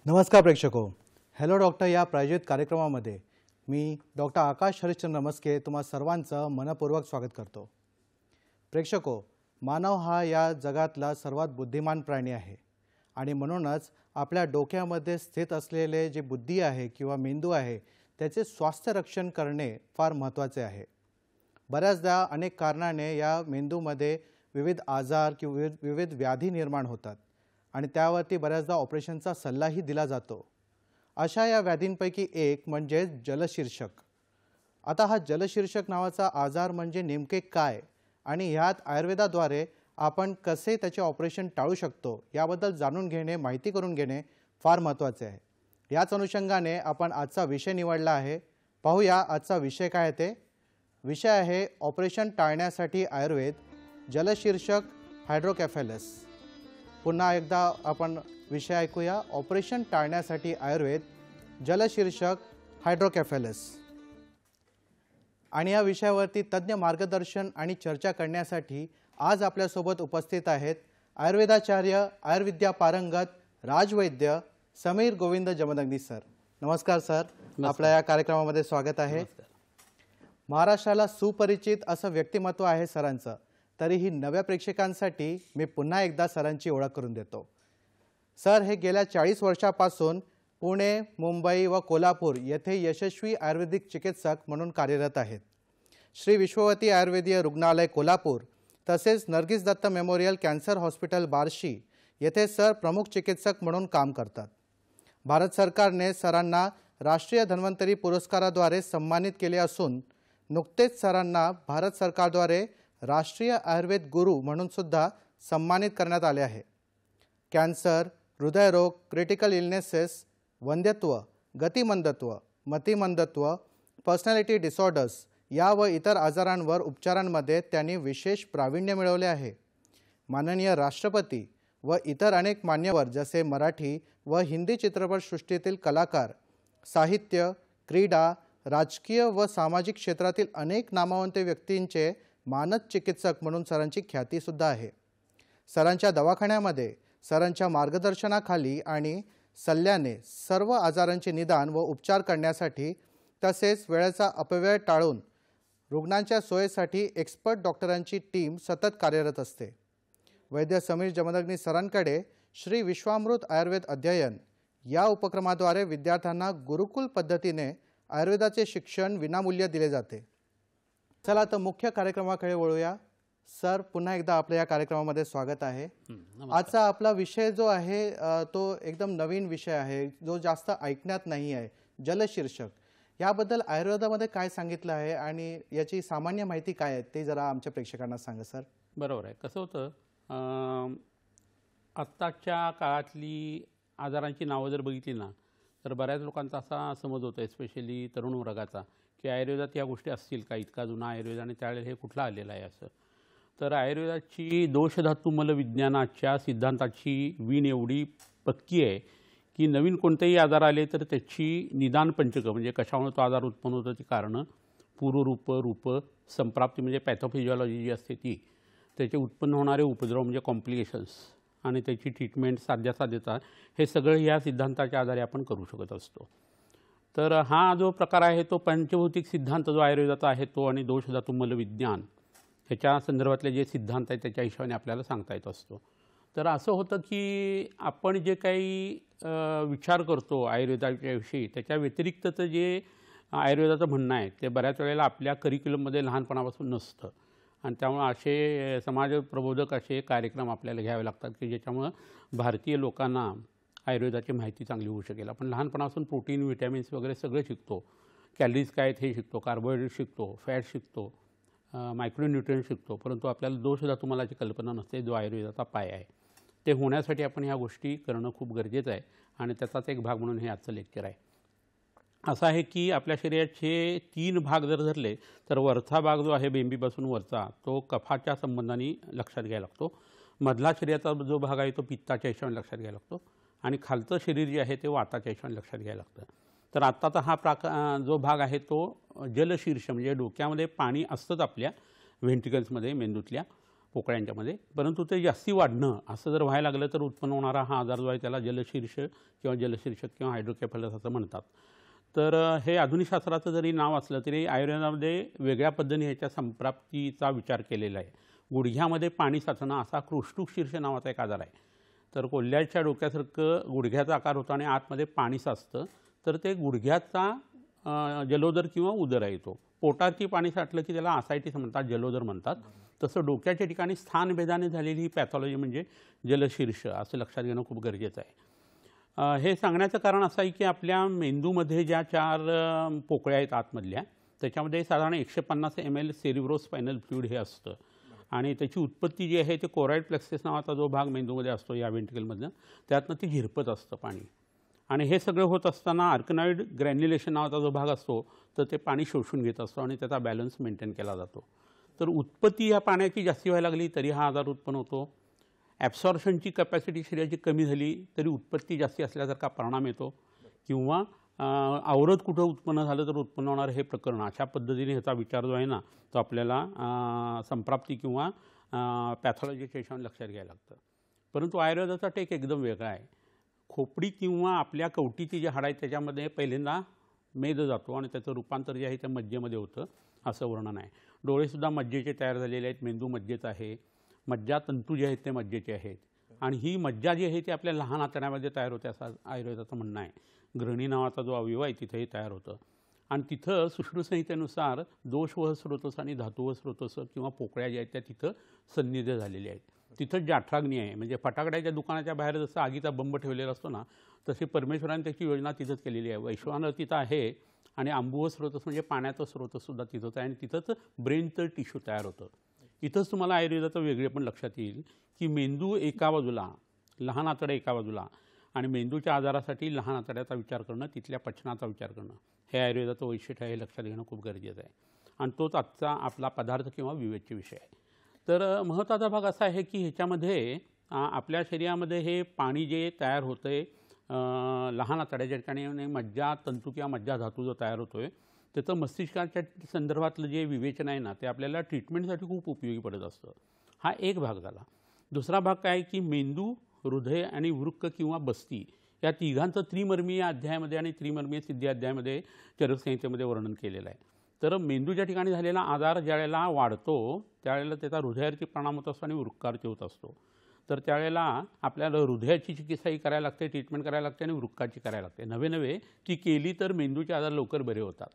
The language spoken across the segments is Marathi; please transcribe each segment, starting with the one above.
नमस्कार प्रेक्षको, हॅलो डॉक्टर या प्रायोजित कार्यक्रमामध्ये मी डॉक्टर आकाश हरिश्चंद्र मस्के तुम्हा सर्वांचं मनपूर्वक स्वागत करतो। प्रेक्षको, मानव हा या जगातला सर्वात बुद्धिमान प्राणी आहे आणि म्हणूनच आपल्या डोक्यामध्ये स्थित असलेले जे बुद्धी आहे किंवा मेंदू आहे त्याचे स्वास्थ्य रक्षण करणे फार महत्त्वाचे आहे। बऱ्याचदा अनेक कारणाने या मेंदूमध्ये विविध आजार किंवा विविध व्याधी निर्माण होतात आणि त्यावरती बऱ्याचदा ऑपरेशनचा सल्लाही दिला जातो। अशा या व्याधींपैकी एक म्हणजे जलशीर्षक। आता हा जलशीर्षक नावाचा आजार म्हणजे नेमके काय आणि ह्यात आयुर्वेदाद्वारे आपण कसे त्याचे ऑपरेशन टाळू शकतो याबद्दल जाणून घेणे, माहिती करून घेणे फार महत्त्वाचे आहे। याच अनुषंगाने आपण आजचा विषय निवडला आहे। पाहूया आजचा विषय काय ते। विषय आहे ऑपरेशन टाळण्यासाठी आयुर्वेद, जलशीर्षक हायड्रोकेफेलस। पुन्हा एकदा आपण विषय ऐकूया, ऑपरेशन टाळण्यासाठी आयुर्वेद, जलशीर्षक हायड्रोकेफेलस। आणि या विषयावरती तज्ञ मार्गदर्शन आणि चर्चा करण्यासाठी आज आपल्यासोबत उपस्थित आहेत आयुर्वेदाचार्य, आयुर्विद्या पारंगत, राजवैद्य समीर गोविंद जमदग्नी सर। नमस्कार सर, आपल्या या कार्यक्रमामध्ये स्वागत आहे। महाराष्ट्राला सुपरिचित असं व्यक्तिमत्व आहे सरांचं, तरीही नव्या प्रेक्षकांसाठी मी पुन्हा एकदा सरांची ओळख करून देतो। सर हे गेल्या 40 वर्षापासून पुणे, मुंबई व कोल्हापूर येथे यशस्वी आयुर्वेदिक चिकित्सक म्हणून कार्यरत आहेत। श्री विश्ववती आयुर्वेदीय रुग्णालय कोल्हापूर तसेच Nargis Dutt memorial cancer hospital Barshi येथे सर प्रमुख चिकित्सक म्हणून काम करतात। भारत सरकारने सरांना राष्ट्रीय धन्वंतरी पुरस्काराद्वारे सन्मानित केले असून नुकतेच सरांना भारत सरकारद्वारे राष्ट्रीय आयुर्वेद गुरु म्हणून सुद्धा सन्मानित करण्यात आले आहे। कॅन्सर, हृदयरोग, क्रिटिकल इलनेसेस, वंध्यत्व, गतिमंदत्व, मतिमंदत्व, पर्सनॅलिटी डिसऑर्डर्स या व इतर आजारांवर उपचारांमध्ये त्यांनी विशेष प्रावीण्य मिळवले आहे। माननीय राष्ट्रपती व इतर अनेक मान्यवर जसे मराठी व हिंदी चित्रपटसृष्टीतील कलाकार, साहित्य, क्रीडा, राजकीय व सामाजिक क्षेत्रातील अनेक नामवंत व्यक्तींचे मानद चिकित्सक म्हणून सरांची ख्याती सुद्धा आहे। सरांच्या दवाखान्यामध्ये सरांच्या मार्गदर्शनाखाली आणि सल्ल्याने सर्व आजारांचे निदान व उपचार करण्यासाठी तसेच वेळेचा अपव्यय टाळून रुग्णांच्या सोयीसाठी एक्सपर्ट डॉक्टरांची टीम सतत कार्यरत असते। वैद्य समीर जमदग्नी सरांकडे श्री विश्वामृत आयुर्वेद अध्ययन या उपक्रमाद्वारे विद्यार्थ्यांना गुरुकुल पद्धतीने आयुर्वेदाचे शिक्षण विनामूल्य दिले जाते। चला तर मुख्य कार्यक्रमाकडे वळूया। सर पुन्हा एकदा आपल्या या कार्यक्रमामध्ये स्वागत आहे। आजचा आपला विषय जो आहे तो एकदम नवीन विषय आहे जो जास्त ऐकण्यात नाही आहे, जलशीर्षक। याबद्दल आयुर्वेदामध्ये काय सांगितलं आहे आणि याची सामान्य माहिती काय आहे ते जरा आमच्या प्रेक्षकांना सांगा सर। बरोबर आहे। कसं होतं, आत्ताच्या काळातली आजारांची नावं जर बघितली ना तर बऱ्याच लोकांचा असा समज होतो, स्पेशली तरुण वर्गाचा, की आयुर्वेदात या गोष्टी असतील का, इतका जुना आयुर्वेद आणि त्यावेळेला हे कुठला आलेला आहे असं। तर आयुर्वेदाची दोषधातू मलविज्ञानाच्या सिद्धांताची वीण एवढी पक्की आहे की नवीन कोणतेही आजार आले तर त्याची निदान पंचक म्हणजे कशामुळे तो आजार उत्पन्न होतो ती कारणं, पूर्वरूप, रूप, संप्राप्ती म्हणजे पॅथोफिजिओलॉजी जी असते ती, त्याचे उत्पन्न होणारे उपद्रव म्हणजे कॉम्प्लिकेशन्स आणि त्याची ट्रीटमेंट, साध्यता, हे सगळं या सिद्धांताच्या आधारे आपण करू शकत असतो। तर हा जो प्रकार आहे तो पंचभौतिक सिद्धांत जो आयुर्वेदाचा आहे तो आणि दोषधातू मलविज्ञान ह्याच्या संदर्भातले जे सिद्धांत आहेत त्याच्या हिशोबाने आपल्याला सांगता येत असतो। तर असं होतं की आपण जे काही विचार करतो आयुर्वेदाच्या विषयी त्याच्या व्यतिरिक्तचं जे आयुर्वेदाचं म्हणणं आहे ते बऱ्याच वेळेला आपल्या करिक्युलममध्ये लहानपणापासून नसतं आणि त्यामुळे असे समाज प्रबोधक असे कार्यक्रम आपल्याला घ्यावे लागतात की ज्याच्यामुळं भारतीय लोकांना आयुर्वेदाची माहिती चांगली होऊ शकेल। आपण लहानपणापासून प्रोटीन, विटॅमिन्स वगैरे सगळे शिकतो, कॅलरीज काय आहेत हे शिकतो, कार्बोहायड्रेट शिकतो, फॅट शिकतो, मायक्रोन्यूट्रिएंट शिकतो, परंतु आपल्याला दोषधातू मलाची कल्पना नसते जो आयुर्वेदाचा पाय आहे। ते होण्यासाठी आपण ह्या गोष्टी करणं खूप गरजेचं आहे आणि त्याचाच एक भाग म्हणून हे आजचं लेक्चर आहे। असं आहे की आपल्या शरीराचे 3 भाग जर धरले तर वरचा भाग जो आहे बेंबीपासून वरचा तो कफाच्या संबंधाने लक्षात घ्यायला लागतो, मधला शरीराचा जो भाग आहे तो पित्ताच्या हिशोबाने लक्षात घ्यायला लागतो आणि खालचं शरीर जे आहे ते वाताच्या हिशोबाने लक्षात घ्यायला लागतं। तर आत्ताचा हा जो भाग आहे तो जलशीर्ष म्हणजे डोक्यामध्ये पाणी असतंच आपल्या व्हेंट्रिकल्समध्ये, मेंदूतल्या, पोकळ्यांच्यामध्ये, परंतु ते जास्ती वाढणं असं जर व्हायला लागलं तर उत्पन्न होणारा हा आजार जो आहे त्याला जलशीर्ष किंवा जलशीर्षक किंवा हायड्रोकेफलस असं म्हणतात. तर हे आधुनिक शास्त्राचं जरी नाव असलं तरी आयुर्वेदामध्ये वेगळ्या पद्धतीने ह्याच्या संप्राप्तीचा विचार केलेला आहे. गुडघ्यामध्ये पाणी साचणं असा कृष्टुक शीर्ष नावाचा एक आजार आहे. तर कोल्ह्याच्या डोक्यासारखं गुडघ्याचा आकार होतो आणि आतमध्ये पाणी साचतं, तर ते गुडघ्याचा जलोदर किंवा उदर आहे. तो पोटाची पाणी साठलं की त्याला आसायटिस म्हणतात, जलोदर म्हणतात. तसं डोक्याच्या ठिकाणी स्थानभेदाने झालेली ही पॅथॉलॉजी म्हणजे जलशीर्ष असं लक्षात घेणं खूप गरजेचं आहे. हे सांगण्याचं कारण असं आहे की आपल्या मेंदूमध्ये ज्या 4 पोकळ्या आहेत आतमधल्या, त्याच्यामध्ये साधारण 150 ml सेरिब्रोस्पायनल फ्लुइड हे असतं आणि त्याची उत्पत्ती जी आहे ते कोरॉइड प्लेक्सस नावाचा जो भाग मेंदूमध्ये असतो या व्हेंट्रिकलमधनं, त्यातनं ती झिरपत असतं पाणी. आणि हे सगळं होत असताना आर्कनॉइड ग्रॅन्युलेशन नावाचा जो भाग असतो तर ते पाणी शोषून घेत असतो आणि त्याचा बॅलन्स मेंटेन केला जातो. तर उत्पत्ती या पाण्याची जास्ती व्हायला लागली तरी हा आजार उत्पन्न होतो. ॲब्सॉर्प्शनची कॅपॅसिटी शरीराची कमी झाली तरी उत्पत्ती जास्ती असल्यासारखा परिणाम येतो, किंवा अवरोध कुठं उत्पन्न झालं तर उत्पन्न होणार हे प्रकरण. अशा पद्धतीने ह्याचा विचार जो आहे ना तो आपल्याला संप्राप्ती किंवा पॅथॉलॉजीच्या हिशोबाने लक्षात घ्यायला लागतं. परंतु आयुर्वेदाचा टेक एकदम वेगळा आहे. खोपडी किंवा आपल्या कवटीची जी हाड आहे त्याच्यामध्ये पहिल्यांदा मेद जातो आणि त्याचं रूपांतर जे आहे त्या मज्जेमध्ये होतं असं वर्णन आहे. डोळेसुद्धा मज्जेचे तयार झालेले आहेत, मेंदू मज्जेचा आहे, मज्जातंतू जे आहेत ते मज्जेचे आहेत आणि ही मज्जा जी आहे ती आपल्या लहान आतड्यामध्ये तयार होते असं आयुर्वेदाचं म्हणणं आहे. ग्रहणी नावाचा जो अवयव आहे तिथेही तयार होतं आणि तिथं सुश्रुतसंहितेनुसार दोष व स्रोतस आणि धातू व स्रोतस किंवा पोकळ्या ज्या आहेत त्या तिथं सन्निध झालेल्या आहेत. तिथं जाठराग्नी आहे, म्हणजे फटाकड्याच्या दुकानाच्या बाहेर जसं आगीचा बंब ठेवलेला असतो ना तशी परमेश्वराने त्याची योजना तिथंच केलेली आहे. वैश्वानर तिथं आहे आणि आंबुव स्रोतस म्हणजे पाण्याचं स्रोतसुद्धा तिथंच आहे आणि तिथंच ब्रेनचं टिश्यू तयार होतं. इथंच तुम्हाला आयुर्वेदाचं वेगळे पण लक्षात येईल की मेंदू एका बाजूला, लहान आतडे एका बाजूला आणि मेंदूच्या आजारासाठी लहान आतड्याचा विचार करणं, तिथल्या पचनाचा विचार करणं हे आयुर्वेदाचं वैशिष्ट्य आहे, हे लक्षात घेणं खूप गरजेचं आहे. आणि तोच आजचा आपला पदार्थ किंवा विवेच्य विषय आहे. तर महत्त्वाचा भाग असा आहे की ह्याच्यामध्ये आपल्या शरीरामध्ये हे पाणी जे तयार होतं आहे लहान आतड्याच्या ठिकाणी आणि मज्जा तंतू किंवा मज्जा धातू जो तयार होतो आहे त्याचं मस्तिष्काच्या संदर्भातलं जे विवेचन आहे ना ते आपल्याला ट्रीटमेंटसाठी खूप उपयोगी पडत असतं. हा एक भाग झाला. दुसरा भाग काय की मेंदू, हृदय आणि वृक्क किंवा बस्ती या तिघांचं त्रिमर्मीय अध्यायामध्ये आणि त्रिमर्मीय सिद्धी अध्यायामध्ये चरकसंहितेमध्ये वर्णन केलेलं आहे. तर मेंदूच्या ठिकाणी झालेला आजार ज्यावेळेला वाढतो त्यावेळेला त्याचा हृदयावरती परिणाम होत असतो आणि वृक्कावरती होत असतो. तर त्यावेळेला आपल्याला हृदयाची चिकित्साही करायला लागते, ट्रीटमेंट करायला लागते आणि वृक्काची करायला लागते. नवे ती केली तर मेंदूचे आजार लवकर बरे होतात.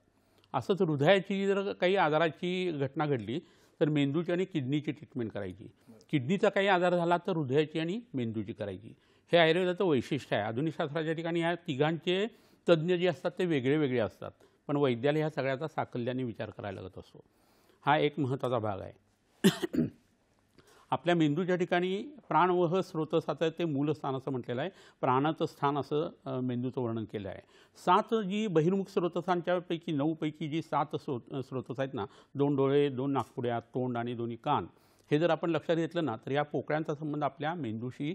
असंच हृदयाची जर काही आजाराची घटना घडली तर मेंदूची आणि किडनीची ट्रीटमेंट करायची. किडनीचा काही आजार झाला तर हृदयाची आणि मेंदूची करायची. हे आयुर्वेदाचं वैशिष्ट्य आहे. आधुनिक शास्त्राच्या ठिकाणी ह्या तिघांचे तज्ज्ञ जे असतात ते वेगळे वेगळे असतात, पण वैद्याला ह्या सगळ्याचा साकल्याने विचार करायला लागत असतो. हा एक महत्त्वाचा भाग आहे. आपल्या मेंदूच्या ठिकाणी प्राणवह स्रोतसाचं ते मूलस्थान असं म्हटलेलं आहे. प्राणाचं स्थान असं मेंदूचं वर्णन केलं आहे. 7 जी बहिर्मुख स्रोतसांच्यापैकी 9 पैकी जी 7 स्रोतस आहेत ना, 2 डोळे, 2 नाकपुड्या, तोंड आणि 2 कान, हे जर आपण लक्षात घेतलं ना तर या पोकळ्यांचा संबंध आपल्या मेंदूशी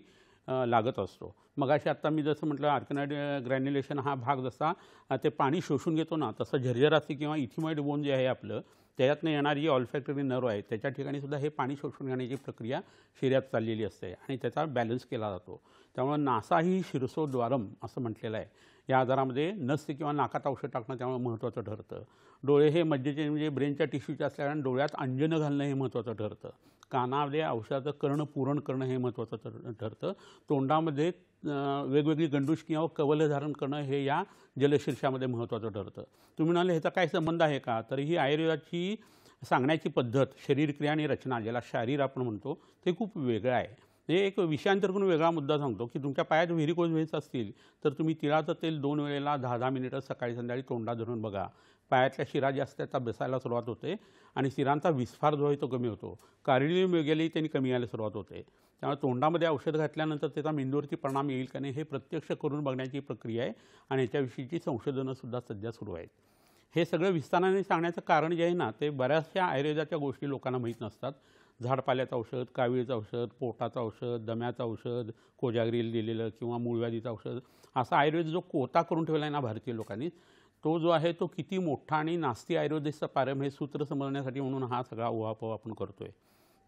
लागत असतो. मगाशी आत्ता मी जसं म्हटलं आर्कनॉइड ग्रॅन्युलेशन हा भाग जसा ते पाणी शोषून घेतो ना तसं झरझरासी किंवा इथिमॉइड बोन जे आहे आपलं त्याच्यातनं येणारी जी ऑल्फॅक्टरी नर्व आहे त्याच्या ठिकाणी सुद्धा हे पाणी शोषून घेण्याची प्रक्रिया शरीरात चाललेली असते आणि त्याचा बॅलन्स केला जातो. त्यामुळे नासा ही शिरसोद्वारम असं म्हटलेलं आहे. या आजारामध्ये नस किंवा नाकात औषध टाकणं त्यामुळे महत्त्वाचं ठरतं. डोळे हे मज्जेचे म्हणजे ब्रेनच्या टिश्यूचे असल्याने डोळ्यात अंजनं घालणं हे महत्त्वाचं ठरतं. कानामध्ये औषधाचं कर्ण पूरण करणं हे महत्त्वाचं ठरतं. तोंडामध्ये वेगवेगळी गंडूश किंवा कवलं धारण करणं हे या जलशीर्षामध्ये महत्त्वाचं ठरतं. तुम्ही म्हणाले ह्याचा काय संबंध आहे का, तर ही आयुर्वेदाची सांगण्याची पद्धत, शरीरक्रिया आणि रचना ज्याला शारीर आपण म्हणतो ते खूप वेगळं आहे. हे एक विषयांतर करून वेगळा मुद्दा सांगतो की तुमच्या पायात व्हेरिकोज व्हेन्स असतील तर तुम्ही तिळाचं तेल 2 वेळेला 10-10 मिनिटं सकाळी संध्याकाळी तोंडात धरून बघा. पायातल्या शिरा ज्या असतात त्या बसायला सुरुवात होते आणि शिरांचा विस्फार जो आहे तो कमी होतो. कार्डिओ वेगळी त्यांनी कमी यायला सुरुवात होते. त्यामुळे तोंडामध्ये औषध घातल्यानंतर त्याचा मेंदूवरती परिणाम येईल का नाही हे प्रत्यक्ष करून बघण्याची प्रक्रिया आहे आणि याच्याविषयीची संशोधनंसुद्धा सध्या सुरू आहेत. हे सगळं विस्ताराने सांगण्याचं कारण जे आहे ना ते बऱ्याचशा आयुर्वेदाच्या गोष्टी लोकांना माहीत नसतात. झाडपाल्याचं औषध, कावीळचं औषध, पोटाचं औषध, दम्याचं औषध, कोजागिरीला दिलेलं किंवा मूळव्याधीचं औषध, असा आयुर्वेद जो कोटा करून ठेवला आहे ना भारतीय लोकांनी, तो जो आहे तो किती मोठा आणि नास्ती आयुर्वेदाचं पारम हे सूत्र समजण्यासाठी म्हणून हा सगळा उहापोह आपण करतो आहे.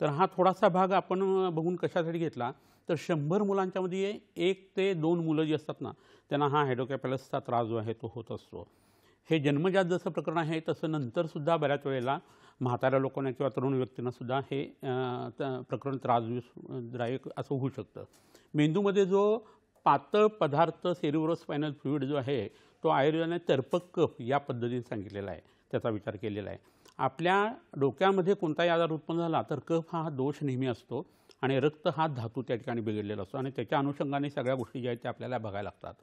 तर हा थोडासा भाग आपण बघून कशासाठी घेतला तर 100 मुलांच्यामध्ये 1 ते 2 मुलं जी असतात ना त्यांना हा हायड्रोकॅफॅलसचा त्रास जो आहे तो होत असतो. हे जन्मजात जसं प्रकरण आहे तसं नंतरसुद्धा बऱ्याच वेळेला म्हाताऱ्या लोकांना किंवा तरुण व्यक्तींनासुद्धा हे प्रकरण त्रासदायक असं होऊ शकतं. मेंदूमध्ये जो पातळ पदार्थ सेरिब्रोस्पायनल फ्लुइड जो आहे तो आयुर्वेदाने तर्पक कफ या पद्धतीने सांगितलेला आहे, त्याचा विचार केलेला आहे. आपल्या डोक्यामध्ये कोणताही आजार उत्पन्न झाला तर कफ हा दोष नेहमी असतो आणि रक्त हा धातू त्या ठिकाणी बिघडलेला असतो आणि त्याच्या अनुषंगाने सगळ्या गोष्टी ज्या आहेत त्या आपल्याला बघायला लागतात.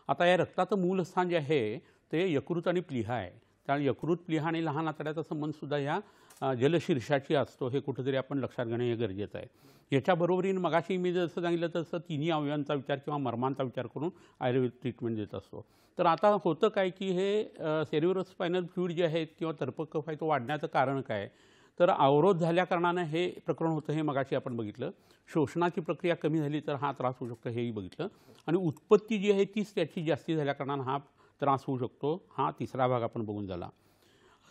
आता या रक्ताचं मूलस्थान जे आहे ते यकृत आणि प्लीहा आहे. त्या यकृत, प्लीहा आणि लहान आतड्याचा संबंधसुद्धा ह्या जलशीर्षाशी असतो, हे कुठेतरी आपण लक्षात घेणं हे गरजेचं आहे. याच्याबरोबरीने मगाशी मी जसं सांगितलं तसं तिन्ही अवयवांचा विचार किंवा मर्मांचा विचार करून आयुर्वेद ट्रीटमेंट देत असतो. तर आता होतं काय की हे सेरिब्रोस्पायनल फ्लुइड जे आहेत किंवा तर्पक कफ आहे तो वाढण्याचं कारण काय, तर अवरोध झाल्याकारणानं हे प्रकरण होतं हे मगाशी आपण बघितलं. शोषणाची प्रक्रिया कमी झाली तर हा त्रास होऊ शकतो हेही बघितलं आणि उत्पत्ती जी आहे तीच त्याची जास्ती झाल्याकारणानं हा त्रास होऊ शकतो. हा तिसरा भाग आपण बघून झाला.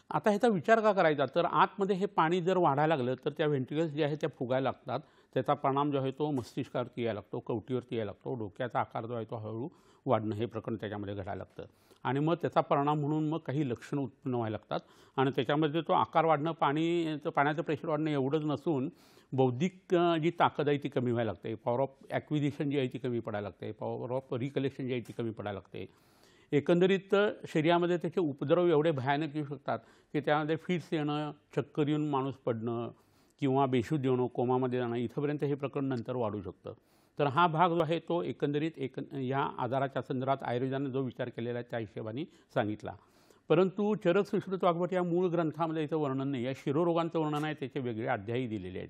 आता ह्याचा विचार का करायचा, तर आतमध्ये हे पाणी जर वाढायला लागलं तर त्या व्हेंट्रिकल्स जे आहेत त्या फुगायला लागतात. त्याचा परिणाम जो आहे तो मस्तिष्कावरती यायला लागतो, कवटीवरती यायला लागतो, डोक्याचा आकार जो आहे तो हळूहळू वाढणं हे प्रकरण त्याच्यामध्ये घडायला लागतं आणि मग त्याचा परिणाम म्हणून मग काही लक्षणं उत्पन्न व्हायला लागतात आणि त्याच्यामध्ये तो आकार वाढणं, पाण्याचं प्रेशर वाढणं एवढंच नसून बौद्धिक जी ताकद आहे ती कमी व्हायला लागते, पॉवर ऑफ ॲक्विजिशन जी आहे ती कमी पडायला लागते, पॉवर ऑफ रिकलेक्शन जी आहे ती कमी पडायला लागते. एकंदरीत शरीरामध्ये त्याचे उपद्रव एवढे भयानक येऊ शकतात की त्यामध्ये फिट्स येणं, चक्कर येऊन माणूस पडणं किंवा बेशुद्ध येणं, कोमामध्ये जाणं इथंपर्यंत हे प्रकरण नंतर वाढू शकतं. तर हा भाग जो आहे तो एकंदरीत ह्या आजाराच्या संदर्भात आयुर्वेदाने जो विचार केलेला आहे त्या हिशोबाने सांगितला. परंतु चरक सुश्रुत वाग्भट या मूळ ग्रंथामध्ये याचं वर्णन नाही. या शिरोरोगांचं वर्णन आहे, त्याचे वेगळे अध्यायही दिलेले आहेत.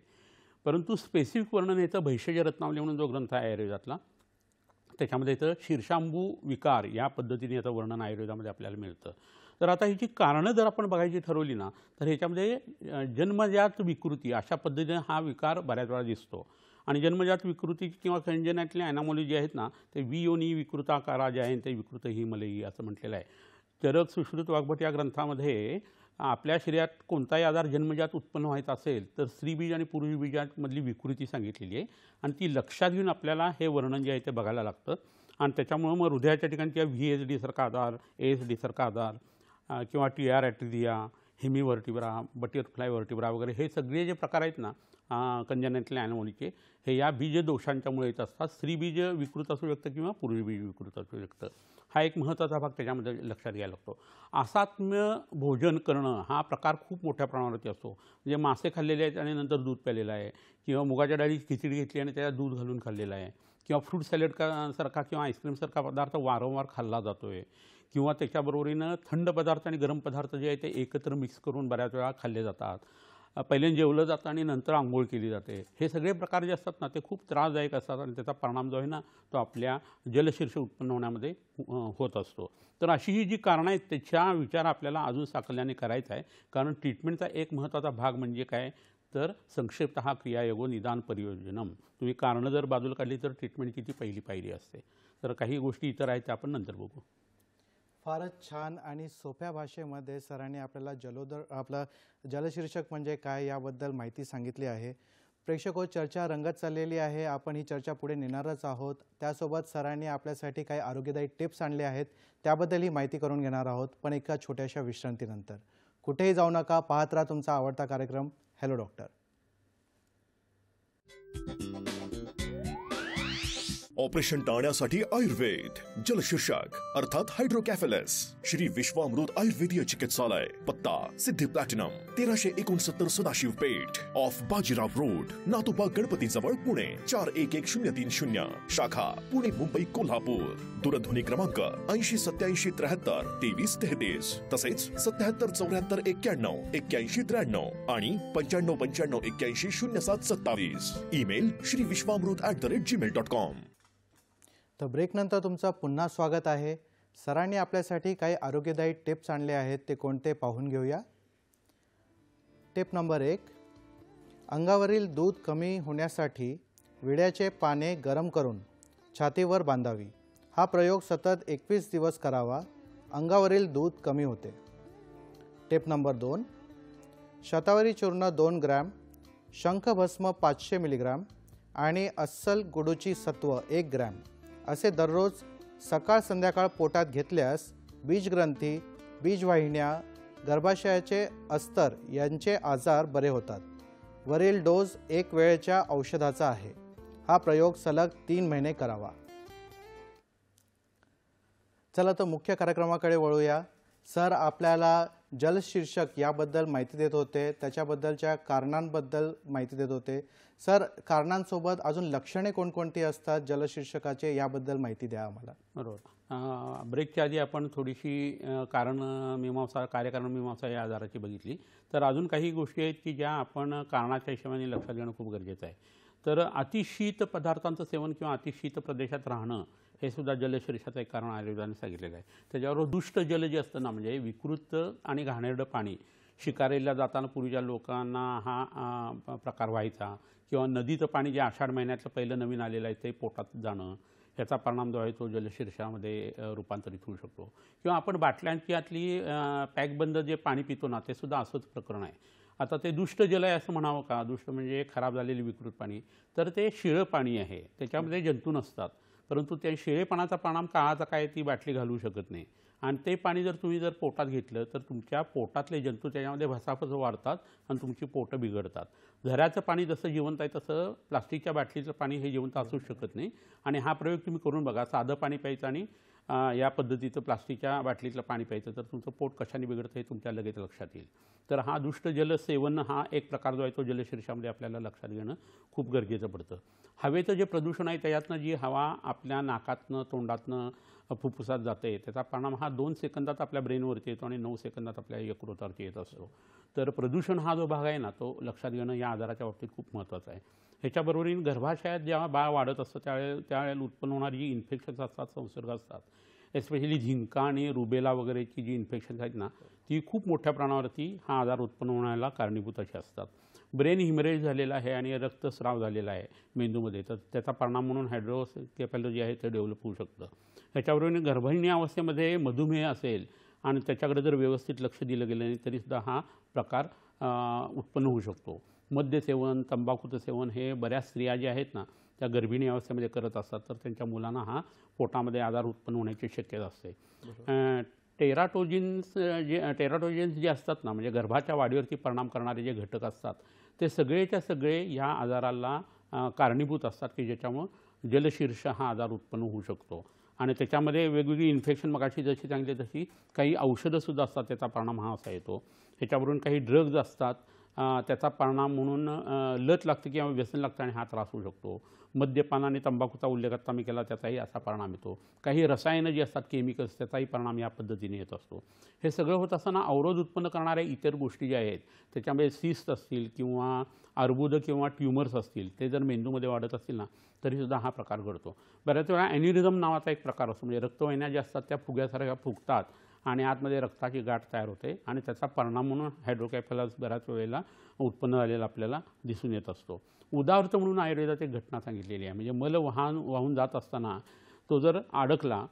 परंतु स्पेसिफिक वर्णन याचं भैषज रत्नावली म्हणून जो ग्रंथ आहे आयुर्वेदातला त्याच्यामध्ये इथं शीर्षांबू विकार या पद्धतीने याचं वर्णन आयुर्वेदामध्ये आपल्याला मिळतं. तर आता ह्याची कारणं जर आपण बघायची ठरवली ना तर ह्याच्यामध्ये जन्मजात विकृती अशा पद्धतीने हा विकार बऱ्याच वेळा दिसतो आणि जन्मजात विकृती किंवा कंजनातले ॲनामॉली जे आहेत ना ते वियोनी विकृताकारा जे आहे ते विकृत ही मलई असं म्हटलेलं आहे. चरक सुश्रुत वाग्भट या ग्रंथामध्ये आपल्या शरीरात कोणताही आजार जन्मजात उत्पन्न व्हायचा असेल तर स्त्रीबीज आणि पुरुषबीजामधली विकृती सांगितलेली आहे आणि ती लक्षात घेऊन आपल्याला हे वर्णन जे आहे ते बघायला लागतं आणि त्याच्यामुळं मग हृदयाच्या ठिकाणी किंवा VSD सारखा आजार, ASD सारखा आजार किंवा TR ॲट्रिदिया, हेमिवर्टिब्रा, बटरफ्लाय वर्टिब्रा वगैरे हे सगळे जे प्रकार आहेत ना कंजनातल्या ॲनोमॉलीचे हे या बीज दोषांच्यामुळे येत असतात. स्त्रीबीज विकृत असू शकतं किंवा पुरुषबीज विकृत असू शकतं. हा एक महत्त्वाचा भाग त्याच्यामध्ये लक्षात घ्यायला लागतो. असात्म्य भोजन करणं हा प्रकार खूप मोठ्या प्रमाणावरती असतो. म्हणजे मासे खाल्लेले आहेत आणि नंतर दूध प्यालेलं आहे किंवा मुगाच्या डाळीची खिचडी घेतली आणि त्याच्यात दूध घालून खाल्लेलं आहे किंवा फ्रूट सॅलड सारखा किंवा आईस्क्रीमसारखा पदार्थ वारंवार खाल्ला जातो आहे किंवा त्याच्याबरोबरीनं थंड पदार्थ आणि गरम पदार्थ जे आहे ते एकत्र मिक्स करून बऱ्याच वेळा खाल्ले जातात. पहिल्यांदा जेवलं जातं आणि नंतर आंघोळ केली जाते. हे सगळे प्रकार जे असतात ना ते खूप त्रासदायक असतात आणि त्याचा परिणाम जो आहे ना तो आपल्या जलशीर्ष उत्पन्न होण्यामध्ये होत असतो. तर अशी ही जी कारणं आहेत त्याच्या विचार आपल्याला अजून साकल्याने करायचा आहे. कारण ट्रीटमेंटचा एक महत्त्वाचा भाग म्हणजे काय तर संक्षिप्त हा क्रियायोगो निदान परियोजनम. तुम्ही कारणं जर बाजूला काढली तर ट्रीटमेंटची ती पहिली पायरी असते. तर काही गोष्टी इतर आहेत त्या आपण नंतर बघू. फारच छान आणि सोप्या भाषेमध्ये सरांनी आपल्याला आपलं जलशीर्षक म्हणजे काय याबद्दल माहिती सांगितली आहे. प्रेक्षको, चर्चा रंगत चाललेली आहे. आपण ही चर्चा पुढे नेणारच आहोत. त्यासोबत सरांनी आपल्यासाठी काही आरोग्यदायी टिप्स आणले आहेत त्याबद्दल ही माहिती करून घेणार आहोत, पण एका छोट्याशा विश्रांतीनंतर. कुठेही जाऊ नका, पाहत राहा तुमचा आवडता कार्यक्रम हॅलो डॉक्टर. ऑपरेशन टाळण्यासाठी आयुर्वेद जलशीर्षक अर्थात हायड्रोकॅफेलस श्री विश्वामृत आयुर्वेदीय चिकित्सालय, पत्ता Siddhi platinum 1369 Sadashiv Peth off Bajirao road, Natoba Ganpati जवळ, पुणे 411030, शाखा पुणे, मुंबई, कोल्हापूर. दूरध्वनी क्रमांक 8087732333 तसेच 7774919193 आणि 9595810727. ईमेल श्रीविश्वामृत@gmail.com. तर ब्रेकनंतर तुमचं पुन्हा स्वागत आहे. सरांनी आपल्यासाठी काही आरोग्यदायी टिप्स आणले आहेत, ते कोणते पाहून घेऊया. टिप नंबर 1, अंगावरील दूध कमी होण्यासाठी विड्याचे पाने गरम करून छातीवर बांधावी. हा प्रयोग सतत 21 दिवस करावा. अंगावरील दूध कमी होते. टिप नंबर 2, शतावरी चूर्ण 2 ग्रॅम शंखभस्म 500 मिलीग्राम आणि अस्सल गुडूची सत्व 1 ग्रॅम असे दररोज सकाळ संध्याकाळ पोटात घेतल्यास बीजग्रंथी, बीजवाहिन्या, गर्भाशयाचे अस्तर यांचे आजार बरे होतात. वरील डोस 1 वेळेच्या औषधाचा आहे. हा प्रयोग सलग 3 महिने करावा. चला तर मुख्य कार्यक्रमाकडे वळूया. सर आपल्याला जलशीर्षक याबद्दल माहिती देत होते, त्याच्याबद्दलच्या कारणांबद्दल माहिती देत होते. सर कारणांसोबत अजून लक्षणे कोणकोणती असतात जलशीर्षकाचे याबद्दल माहिती द्या आम्हाला. बरोबर. ब्रेकच्या आधी आपण थोडीशी कार्यकारण मीमांसा या आजाराची बघितली. तर अजून काही गोष्टी आहेत की ज्या आपण कारणाच्या हिशोबाने लक्षात घेणं खूप गरजेचं आहे. तर अतिशीत पदार्थांचं सेवन किंवा अतिशीत प्रदेशात राहणं हे सुद्धा जलशीर्षाचं एक कारण आयुर्वेदाने सांगितलेलं आहे. त्याच्याबरोबर दुष्ट जल जे असतं ना, म्हणजे विकृत आणि घाणेरडं पाणी, शिकारीला जाताना पूर्वीच्या लोकांना हा प्रकार व्हायचा, किंवा नदीचं पाणी जे आषाढ महिन्यातलं पहिलं नवीन आलेलं आहे ते पोटात जाणं, याचा परिणाम जो आहे तो जलशीर्षामध्ये रूपांतरित होऊ शकतो. किंवा आपण बाटल्यांची आतली पॅकबंद जे पाणी पितो ना, ते सुद्धा असंच प्रकरण आहे. आता ते दुष्ट जल आहे असं म्हणावं का? दुष्ट म्हणजे खराब झालेली विकृत पाणी. तर ते शिळं पाणी आहे, त्याच्यामध्ये जंतू नसतात, परंतु त्या शिळेपणाचा परिणाम काळाचा काय ती बाटली घालवू शकत नाही. आणि ते पाणी जर तुम्ही पोटात घेतलं तर तुमच्या पोटातले जंतू त्याच्यामध्ये भसाभस वाढतात आणि तुमची पोटं बिघडतात. झऱ्याचं पाणी जसं जिवंत आहे तसं प्लास्टिकच्या बाटलीचं पाणी हे जिवंत असूच शकत नाही. आणि हा प्रयोग तुम्ही करून बघा. साधं पाणी प्यायचं आणि या पद्धतीचं प्लास्टिकच्या बाटलीतलं पाणी प्यायचं तर तुमचं पोट कशाने बिघडतं हे तुमच्या लगेच लक्षात येईल. तर हा दुष्ट जल सेवन हा एक प्रकार जो आहे तो जलशीर्षामध्ये आपल्याला लक्षात घेणं खूप गरजेचं पडतं. हवेचं जे प्रदूषण आहे त्याच्यातनं जी हवा आपल्या नाकातनं, तोंडातनं, फुफ्फुसात जाते, त्याचा परिणाम हा 2 सेकंदात आपल्या ब्रेनवरती येतो आणि 9 सेकंदात आपल्या यकृतावरती येत असतो. तर प्रदूषण हा जो भाग आहे ना, तो लक्षात घेणं या आजाराच्या बाबतीत खूप महत्त्वाचं आहे. ह्याच्याबरोबरीने गर्भाशयात जेव्हा बाळ वाढत असतं त्यावेळेला उत्पन्न होणारी जी इन्फेक्शन्स असतात, संसर्ग असतात, एस्पेशली झिंका आणि रुबेला वगैरेची जी इन्फेक्शन्स आहेत ना, ती खूप मोठ्या प्रमाणावरती हा आजार उत्पन्न होण्याला कारणीभूत असे असतात. ब्रेन हिमरेज झालेला आहे आणि रक्तस्राव झालेला आहे मेंदूमध्ये, तर त्याचा परिणाम म्हणून हायड्रोकेफॅलॉजी आहे ते डेव्हलप होऊ शकतं. ह्याच्याबरोबर गर्भिणी अवस्थेमध्ये मधुमेह असेल आणि त्याच्याकडे जर व्यवस्थित लक्ष दिलं गेलं नाही तरीसुद्धा हा प्रकार उत्पन्न होऊ शकतो. मद्यसेवन, तंबाखूचं सेवन हे बऱ्याच स्त्रिया ज्या आहेत ना त्या गर्भिणी अवस्थेमध्ये करत असतात, तर त्यांच्या मुलांना हा पोटामध्ये आजार उत्पन्न होण्याची शक्यता असते. टेराटोजिन्स जे असतात ना, म्हणजे गर्भाच्या वाढीवरती परिणाम करणारे जे घटक असतात ते सगळेच्या सगळे या आजाराला कारणीभूत असतात की ज्याच्यामुळं जलशीर्ष हा आजार उत्पन्न होऊ शकतो. आणि त्याच्यामध्ये वेगवेगळी इन्फेक्शन मगाशी जशी सांगितली तशी काही औषधंसुद्धा असतात, त्याचा परिणाम हा असा येतो. ह्याच्यावरून काही ड्रग्ज असतात, त्याचा परिणाम म्हणून लत लागते किंवा व्यसन लागतं आणि हा त्रास होऊ शकतो. मद्यपान आणि तंबाखूचा उल्लेख आता मी केला, त्याचाही असा परिणाम येतो. काही रसायनं जी असतात, केमिकल्स, त्याचाही परिणाम या पद्धतीने येत असतो. हे सगळं होत असताना अवरोध उत्पन्न करणाऱ्या इतर गोष्टी ज्या आहेत त्याच्यामध्ये सिस्ट असतील किंवा अर्बुद किंवा ट्युमर्स असतील, ते जर मेंदूमध्ये वाढत असतील ना तरीसुद्धा हा प्रकार घडतो. बऱ्याच वेळा ॲन्युरिझम नावाचा एक प्रकार असतो, म्हणजे रक्तवाहिन्या ज्या असतात त्या फुग्यासारख्या फुगतात आणि आतमध्ये रक्ताची गाठ तयार होते आणि त्याचा परिणाम म्हणून हायड्रोकॅफॅलस बऱ्याच वेळेला उत्पन्न झालेला आपल्याला दिसून येत असतो. उदाहरणार्थ म्हणून आयुर्वेदात एक घटना सांगितलेली आहे, म्हणजे मल वाहून जात असताना तो जर अडकला,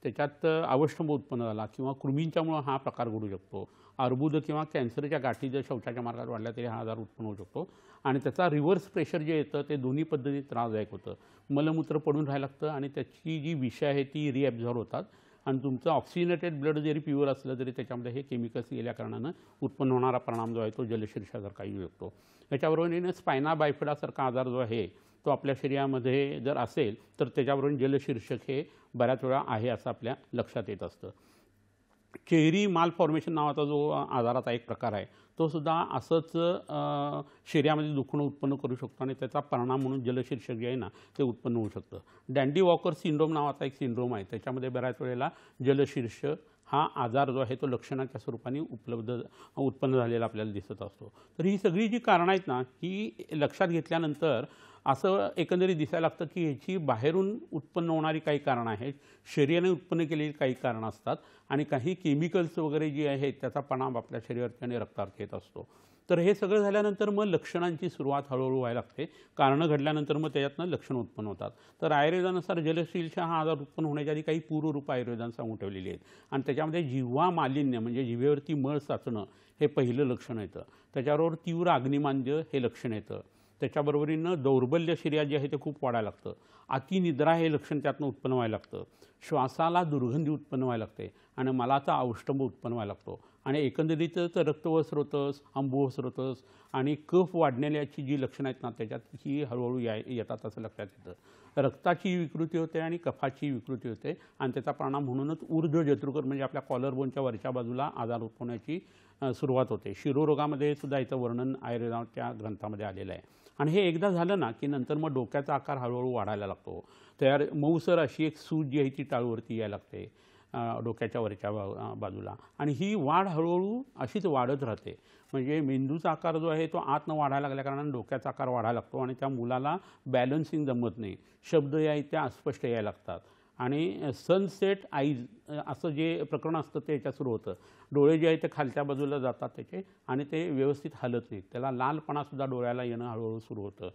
त्याच्यात अवष्टंभ उत्पन्न झाला किंवा कृमींच्यामुळं हा प्रकार घडू शकतो. अर्बुद किंवा कॅन्सरच्या गाठी जर शौचाच्या मार्गात वाढल्या तरी हा आजार उत्पन्न होऊ शकतो. आणि त्याचा रिव्हर्स प्रेशर जे येतं ते दोन्ही पद्धतीत त्रासदायक होतं. मलमूत्र पडून राहायला लागतं आणि त्याची जी विषय आहे ती रिॲब्झॉर्ब होतात आणि तुमचं ऑक्सिजनेटेड ब्लड जरी प्युअर असलं तरी त्याच्यामध्ये हे केमिकल्स गेल्या कारणानं उत्पन्न होणारा परिणाम जो आहे तो जलशीर्षासारखा येऊ शकतो. याच्याबरोबरीने स्पायना बायफिडासारखा आजार जो आहे तो आपल्या शरीरामध्ये जर असेल तर त्याच्याबरोबर जलशीर्षक हे बऱ्याच वेळा आहे असं आपल्या लक्षात येत असतं. चेहरी मालफॉर्मेशन नावाचा जो आजाराचा एक प्रकार आहे तो सुद्धा असंच शरीरामध्ये दुखणं उत्पन्न करू शकतो आणि त्याचा परिणाम म्हणून जलशीर्षक जे आहे ना ते उत्पन्न होऊ शकतं. डॅन्डी वॉकर सिंड्रोम नावाचा एक सिंड्रोम आहे, त्याच्यामध्ये बऱ्याच वेळेला जलशीर्ष हा आजार जो आहे तो लक्षणाच्या स्वरूपाने उत्पन्न झालेला आपल्याला दिसत असतो. तर ही सगळी जी कारणं आहेत ना ही लक्षात घेतल्यानंतर असं एकंदरीत दिसायला लागतं की ह्याची बाहेरून उत्पन्न होणारी काही कारणं आहेत, शरीराने उत्पन्न केलेली काही कारणं असतात आणि काही केमिकल्स वगैरे जी आहेत त्याचा परिणाम आपल्या शरीरावरती आणि रक्तावरती येत असतो. तर हे सगळं झाल्यानंतर मग लक्षणांची सुरुवात हळूहळू व्हायला लागते. कारणं घडल्यानंतर मग त्याच्यातनं लक्षणं उत्पन्न होतात. तर आयुर्वेदानुसार जलशीर्ष हा आजार उत्पन्न होण्याच्या आधी काही पूर्वरूप आयुर्वेदाने सांगून ठेवलेली आहेत आणि त्याच्यामध्ये जिव्हा मालिन्य म्हणजे जिभेवरती मळ साचणं हे पहिलं लक्षण येतं. त्याच्याबरोबर तीव्र अग्निमांद्य हे लक्षण येतं. त्याच्याबरोबरीनं दौर्बल्य शरीरात जे आहे ते खूप वाढायला लागतं. अतिनिद्रा हे लक्षण त्यातनं उत्पन्न व्हायला लागतं. श्वासाला दुर्गंधी उत्पन्न व्हायला लागते आणि मलाचा औष्टंब उत्पन्न व्हायला लागतो. आणि एकंदरीतच रक्तवस्रोतस, अंबुवस्रोतस आणि कफ वाढण्याची जी लक्षणं आहेत ना त्याच्यात ही हळूहळू येतात असं लक्षात येतं. रक्ताची विकृती होते आणि कफाची विकृती होते आणि त्याचा परिणाम म्हणूनच ऊर्ध्व जत्रुकर म्हणजे आपल्या कॉलरबोनच्या वरच्या बाजूला आजार उद्भवण्याची सुरुवात होते. शिरोरोगामध्ये सुद्धा याचं वर्णन आयुर्वेदाच्या ग्रंथामध्ये आलेलं आहे. आणि हे एकदा झालं ना की नंतर मग डोक्याचा आकार हळूहळू वाढायला लागतो. तयार मऊसर अशी एक सूज जी आहे ती टाळूवरती यायला लागते डोक्याच्या वरच्या बाजूला. आणि ही वाढ हळूहळू अशीच वाढत राहते. म्हणजे मेंदूचा आकार जो आहे तो आतनं वाढायला लागल्या कारणाने डोक्याचा आकार वाढायला लागतो आणि त्या मुलाला बॅलन्सिंग जमत नाही. शब्द या त्या अस्पष्ट यायला लागतात. आणि सनसेट आईज असं जे प्रकरण असतं ते याच्यात सुरू होतं. डोळे जे आहे ते खालच्या बाजूला जातात त्याचे आणि ते व्यवस्थित हलत नाहीत. त्याला लालपणासुद्धा डोळ्याला येणं हळूहळू सुरू होतं.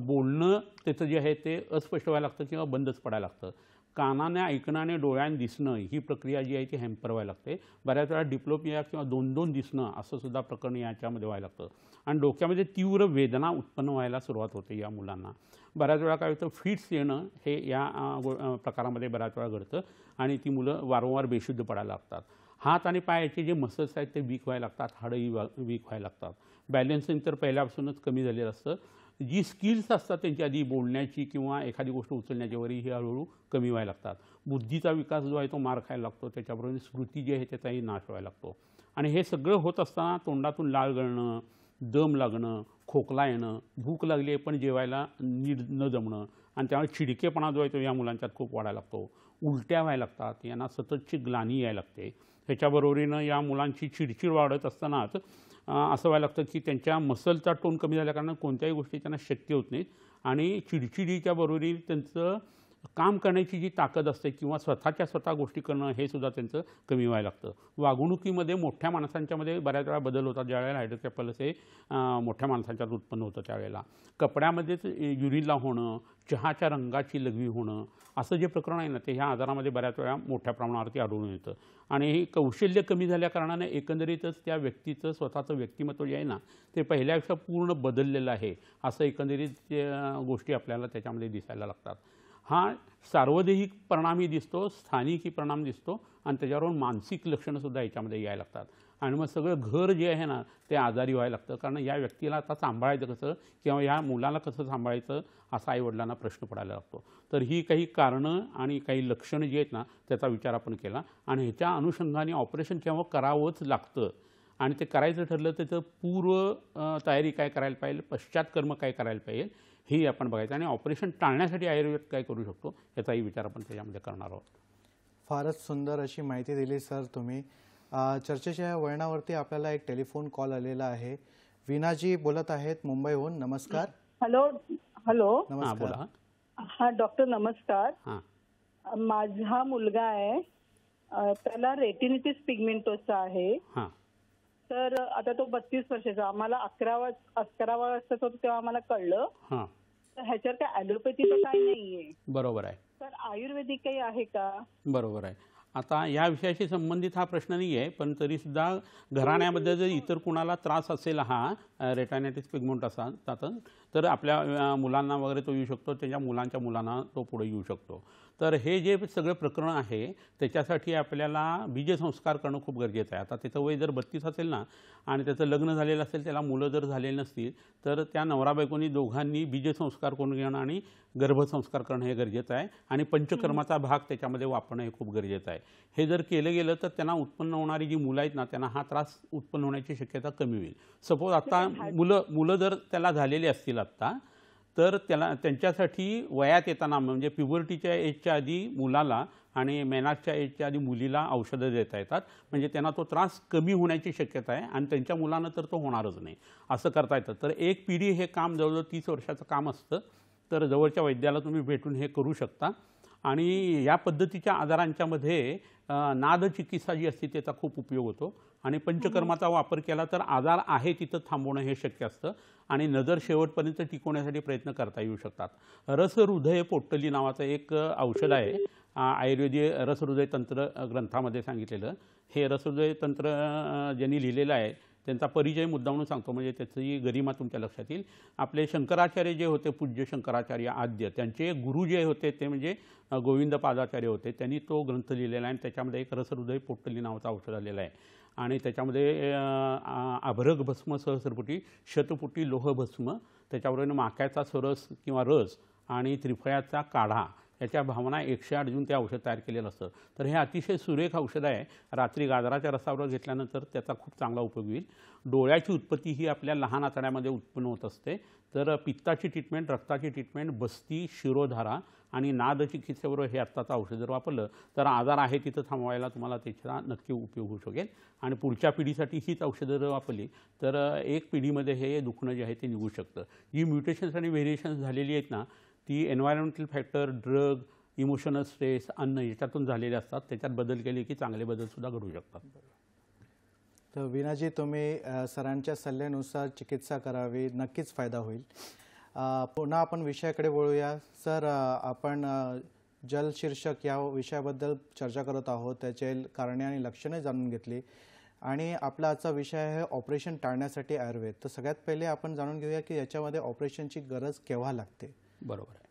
बोलणं त्याचं जे आहे ते अस्पष्ट व्हायला लागतं किंवा बंदच पडायला लागतं. कानाने ऐकणं आणि डोळ्याने दिसणं ही प्रक्रिया जी आहे ती हॅम्पर व्हायला लागते. बऱ्याच वेळा डिप्लोपिया किंवा दोन दोन दिसणं असं सुद्धा प्रकरण याच्यामध्ये व्हायला लागतं. आणि डोक्यामध्ये तीव्र वेदना उत्पन्न व्हायला सुरुवात होते या मुलांना. बऱ्याच वेळा काय होतं फिट्स येणं हे या प्रकारामध्ये बऱ्याच वेळा घडतं आणि ती मुलं वारंवार बेशुद्ध पडायला लागतात. हात आणि पायाचे जे मसल्स आहेत ते वीक व्हायला लागतात. हाडंही वीक व्हायला लागतात. बॅलन्सिंग तर पहिल्यापासूनच कमी झालेलं असतं. जी स्किल्स असतात त्यांची आधी बोलण्याची किंवा एखादी गोष्ट उचलण्याची वगैरे ही हळूहळू कमी व्हायला लागतात. बुद्धीचा विकास जो आहे तो मार खायला लागतो. त्याच्याबरोबर स्मृती जी आहे त्याचाही नाश व्हायला लागतो. आणि हे सगळं होत असताना तोंडातून लाळ गळणं, दम लागणं, खोकला येणं, भूक लागली आहे पण जेवायला नीट न जमणं आणि त्यामुळे चिडकेपणा जो आहे तो या मुलांच्यात खूप वाढायला लागतो. उलट्या व्हायला लागतात. यांना सततची ग्लानी यायला लागते. ह्याच्याबरोबरीनं या मुलांची चिडचिड वाढत असतानाच असं व्हायला लागतं की त्यांच्या मसलचा टोन कमी झाल्या कारण कोणत्याही गोष्टी त्यांना शक्य होत नाहीत आणि चिडचिडीच्या बरोबरीने त्यांचं काम करण्याची जी ताकद असते किंवा स्वतः गोष्टी करणं हे सुद्धा त्यांचं कमी व्हायला लागतं. वागणुकीमध्ये मोठ्या माणसांच्यामध्ये बऱ्याच वेळा बदल होतात. ज्यावेळेला हायड्रोकेफलस हे मोठ्या माणसांच्यात उत्पन्न होतं त्यावेळेला. कपड्यामध्येच युरिनला होणं, चहाच्या रंगाची लघवी होणं असं जे प्रकरण आहे ना ते ह्या आजारामध्ये बऱ्याच वेळा मोठ्या प्रमाणावरती आढळून येतं. आणि हे कौशल्य कमी झाल्या कारणाने एकंदरीतच त्या व्यक्तीचं स्वतःचं व्यक्तिमत्व जे आहे ना ते पहिल्यापेक्षा पूर्ण बदललेलं आहे असं एकंदरीत गोष्टी आपल्याला त्याच्यामध्ये दिसायला लागतात. हा सार्वदेहिक परिणामही दिसतो, स्थानिकी परिणाम दिसतो आणि त्याच्यावरून मानसिक लक्षणंसुद्धा याच्यामध्ये यायला लागतात. आणि मग सगळं घर जे आहे ना ते आजारी व्हायला लागतं. कारण या व्यक्तीला आता सांभाळायचं कसं किंवा या मुलाला कसं सांभाळायचं असा आईवडिलांना प्रश्न पडायला लागतो. तर ही काही कारणं आणि काही लक्षणं जी आहेत ना त्याचा विचार आपण केला आणि ह्याच्या अनुषंगाने ऑपरेशन केव्हा करावंच लागतं आणि ते करायचं ठरलं त्याचं पूर्व तयारी काय करायला पाहिजे, पश्चात्कर्म काय करायला पाहिजे हे आपण बघायचं आणि ऑपरेशन टाळण्यासाठी आयुर्वेद काय करू शकतो याचाही विचार आपण त्याच्यामध्ये करणार आहोत. फारच सुंदर अशी माहिती दिली सर तुम्ही. चर्चेच्या या वळणावरती आपल्याला एक टेलिफोन कॉल आलेला आहे. वीणाजी बोलत आहेत मुंबईहून. नमस्कार. Hello hello. नमस्कार. हा डॉक्टर नमस्कार. हां माझा मुलगा आहे त्याला रेटिनिटिस पिगमेंटोसा आहे. हां तर आता तो 32 वर्षाचा. आम्हाला 11 वर्षाचा होता तेव्हा आम्हाला कळलं. हां तर ह्याच्यावर काय ॲलोपॅथी तर काही नाहीये. बरोबर आहे. तर आयुर्वेदिक काही आहे का? बरोबर आहे. आता या विषयाशी संबंधित हा प्रश्न नाही आहे पण तरीसुद्धा घराण्यामध्ये जर इतर कुणाला त्रास असेल हा रेटायनायटिस पिगमेंटोसा तर आपल्या मुलांना वगैरे तो येऊ शकतो. त्यांच्या मुलांच्या मुलांना तो पुढे येऊ शकतो. तर हे जे सगळं प्रकरण आहे त्याच्यासाठी आपल्याला बीजसंस्कार करणं खूप गरजेचं आहे. आता त्याचं वय जर 32 असेल ना आणि त्याचं लग्न झालेलं असेल त्याला मुलं जर झालेली नसतील तर त्या नवरा बायकोनी दोघांनी बीजसंस्कार करून घेणं आणि गर्भसंस्कार करणं हे गरजेचं आहे आणि पंचकर्माचा भाग त्याच्यामध्ये वापरणं हे खूप गरजेचं आहे. हे जर केलं गेलं तर त्यांना उत्पन्न होणारी जी मुलं आहेत ना त्यांना हा त्रास उत्पन्न होण्याची शक्यता कमी होईल. सपोज आता मुलं जर त्याला झालेली असतील आत्ता तर त्याला त्यांच्यासाठी वयात येताना म्हणजे प्युबर्टीच्या एजच्या आधी मुलाला आणि मेनासच्या एजच्या आधी मुलीला औषधं देता येतात. म्हणजे त्यांना तो त्रास कमी होण्याची शक्यता आहे आणि त्यांच्या मुलांना तर तो होणारच नाही असं करता येतं. तर एक पिढी हे काम जवळजवळ 30 वर्षाचं काम असतं. तर जवळच्या वैद्याला तुम्ही भेटून हे करू शकता. आणि या पद्धतीच्या आजारांच्यामध्ये नादचिकित्सा जी असते त्याचा खूप उपयोग होतो आणि पंचकर्माचा वापर केला तर आजार आहे तिथं थांबवणं हे शक्य असतं आणि नजर शेवटपर्यंत टिकवण्यासाठी प्रयत्न करता येऊ शकतात. रसहृदय पोट्टली नावाचं एक औषध आहे आयुर्वेदीय रसहृदय तंत्र ग्रंथामध्ये सांगितलेलं. हे रसहृदय तंत्र ज्यांनी लिहिलेलं आहे त्यांचा परिचय मुद्दा म्हणून सांगतो, म्हणजे त्याची गरिमा तुमच्या लक्षात येईल. आपले शंकराचार्य जे होते, पूज्य शंकराचार्य आद्य, त्यांचे गुरु जे होते ते म्हणजे गोविंद पादाचार्य होते. त्यांनी तो ग्रंथ लिहिलेला आहे आणि त्याच्यामध्ये एक रसहृदय पोट्टली नावाचा औषध आलेला आहे आणि त्याच्यामध्ये अभ्रग भस्म सहस्रपुटी शतपुटी लोहभस्म, त्याच्याबरोबर माक्याचा सरस किंवा रस आणि त्रिफळ्याचा काढा याच्या भावना 108 जून ते औषध तयार केलेलं असतं. तर हे अतिशय सुरेख औषध आहे. रात्री गाजराच्या रसावर घेतल्यानंतर त्याचा खूप चांगला उपयोग होईल. डोळ्याची उत्पत्ती ही आपल्या लहान आतड्यामध्ये उत्पन्न होत असते. तर पित्ताची ट्रीटमेंट, रक्ताची ट्रीटमेंट, बस्ती, शिरोधारा आणि नाद चिकित्सेबरोबर हे आत्ताचं औषध जर वापरलं तर आजार आहे तिथं थांबवायला तुम्हाला त्याचा नक्की उपयोग होऊ शकेल. आणि पुढच्या पिढीसाठी हीच औषधं जर वापरली तर एक पिढीमध्ये हे दुखणं जे आहे ते निघू शकतं. जी म्युटेशन्स आणि व्हेरिएशन्स झालेली आहेत ना, ती environmental factor, drug, emotional stress, अन्न याच्यातून झालेले असतात. त्याच्यात बदल केले की चांगले बदलसुद्धा घडू शकतात. तर वीणाजी, तुम्ही सरांच्या सल्ल्यानुसार चिकित्सा करावी, नक्कीच फायदा होईल. पुन्हा आपण विषयाकडे वळूया. सर, आपण जल शीर्षक या विषयाबद्दल चर्चा करत आहोत. त्याचे कारणे आणि लक्षणे जाणून घेतली आणि आपला आजचा विषय आहे ऑपरेशन टाळण्यासाठी आयुर्वेद. तर सगळ्यात पहिले आपण जाणून घेऊया की याच्यामध्ये ऑपरेशनची गरज केव्हा लागते. बरोबर आहे.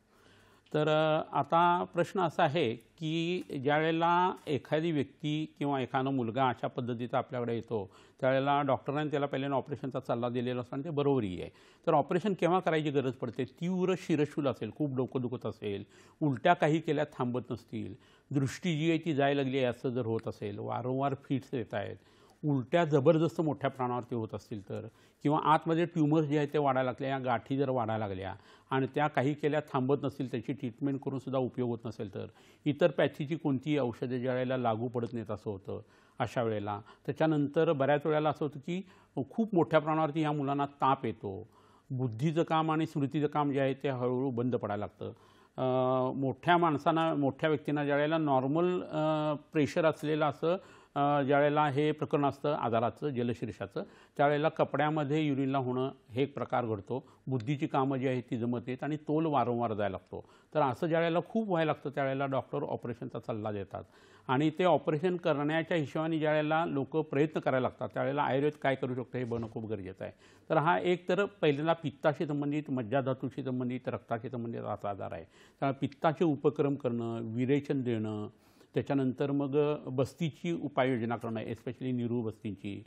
तर आता प्रश्न असा आहे की ज्यावेळेला एखादी व्यक्ती किंवा एखादा मुलगा अशा पद्धतीचा आपल्याकडे येतो त्यावेळेला डॉक्टरांनी त्याला पहिल्यानं ऑपरेशनचा सल्ला दिलेला असतो आणि ते बरोबरही आहे. तर ऑपरेशन केव्हा करायची गरज पडते? तीव्र शिरशूल असेल, खूप डोकं दुखत असेल, उलट्या काही केल्या थांबत नसतील, दृष्टी जी आहे ती जायला लागली आहे असं जर होत असेल, वारंवार फिट्स येत आहेत, उलट्या जबरदस्त मोठ्या प्रमाणावरती होत असतील तर, किंवा आतमध्ये ट्यूमर्स जे आहेत ते वाढायला लागले, या गाठी जर वाढायला लागल्या आणि त्या काही केल्या थांबत नसतील, त्याची ट्रीटमेंट करूनसुद्धा उपयोग होत नसेल तर, इतर पॅथीची कोणतीही औषधे ज्या वेळेला लागू पडत नाहीत असं होतं अशा वेळेला. त्याच्यानंतर बऱ्याच वेळेला असं होतं की खूप मोठ्या प्रमाणावरती ह्या मुलांना ताप येतो, बुद्धीचं काम आणि स्मृतीचं काम जे आहे ते हळूहळू बंद पडायला लागतं. मोठ्या माणसांना, मोठ्या व्यक्तींना ज्या वेळेला नॉर्मल प्रेशर असलेलं असं ज्यावेळेला हे प्रकरण असतं आजाराचं, जलशीर्षाचं, त्यावेळेला कपड्यामध्ये युरिनला होणं हे एक प्रकार घडतो. बुद्धीची कामं जी आहेत ती जमत नाहीत आणि तोल वारंवार जायला लागतो. तर असं ज्यावेळेला खूप व्हायला लागतं त्यावेळेला डॉक्टर ऑपरेशनचा सल्ला देतात आणि ते ऑपरेशन करण्याच्या हिशोबाने ज्यावेळेला लोक प्रयत्न करायला लागतात त्यावेळेला आयुर्वेद काय करू शकतं हे बघणं खूप गरजेचं आहे. तर हा एक तर पहिल्यांदा पित्ताशी संबंधित, मज्जाधातूशी संबंधित, रक्ताशी संबंधित असा आजार आहे. त्यामुळे पित्ताचे उपक्रम करणं, विरेचन देणं, त्याच्यानंतर मग बस्तीची उपाययोजना करणं, एस्पेशली निरू बस्तींची,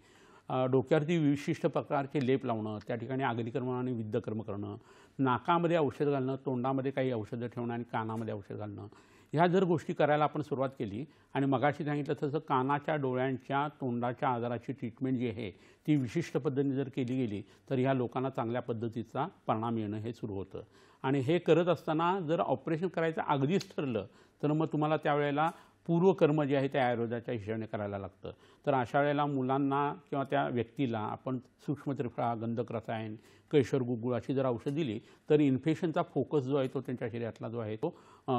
डोक्यावरती विशिष्ट प्रकारचे लेप लावणं, त्या ठिकाणी अग्निकर्म आणि विद्धकर्म करणं, नाकामध्ये औषध घालणं, तोंडामध्ये काही औषधं ठेवणं आणि कानामध्ये औषध घालणं, ह्या जर गोष्टी करायला आपण सुरुवात केली आणि मगाशी सांगितलं तसं कानाच्या, डोळ्यांच्या, तोंडाच्या आजाराची ट्रीटमेंट जी आहे ती विशिष्ट पद्धतीने जर केली गेली तर ह्या लोकांना चांगल्या पद्धतीचा परिणाम येणं हे सुरू होतं. आणि हे करत असताना जर ऑपरेशन करायचं अगदीच ठरलं तर मग तुम्हाला त्यावेळेला पूर्वकर्म जे आहे ते आयुर्वेदाच्या हिशोबाने करायला लागतं. तर अशा वेळेला मुलांना किंवा त्या व्यक्तीला आपण सूक्ष्म त्रिफळा, गंधक रसायन, कैशोर गुगुळ अशी जर औषध दिली तर इन्फेक्शनचा फोकस जो आहे तो त्यांच्या शरीरातला जो आहे तो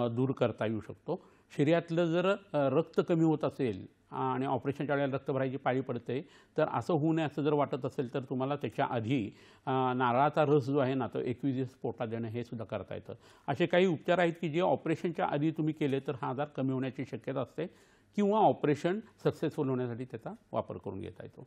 दूर करता येऊ शकतो. शरीरातलं जर रक्त कमी होत असेल आणि ऑपरेशनच्या वेळेला रक्त भरायची पाळी पडते तर असं होऊ नये असं जर वाटत असेल तर तुम्हाला त्याच्या आधी नारळाचा रस जो आहे ना तो 21 दिवस पोटात देणं हे सुद्धा करता येतं. असे काही उपचार आहेत की जे ऑपरेशनच्या आधी तुम्ही केले तर हा आजार कमी होण्याची शक्यता असते किंवा ऑपरेशन सक्सेसफुल होण्यासाठी त्याचा वापर करून घेता येतो.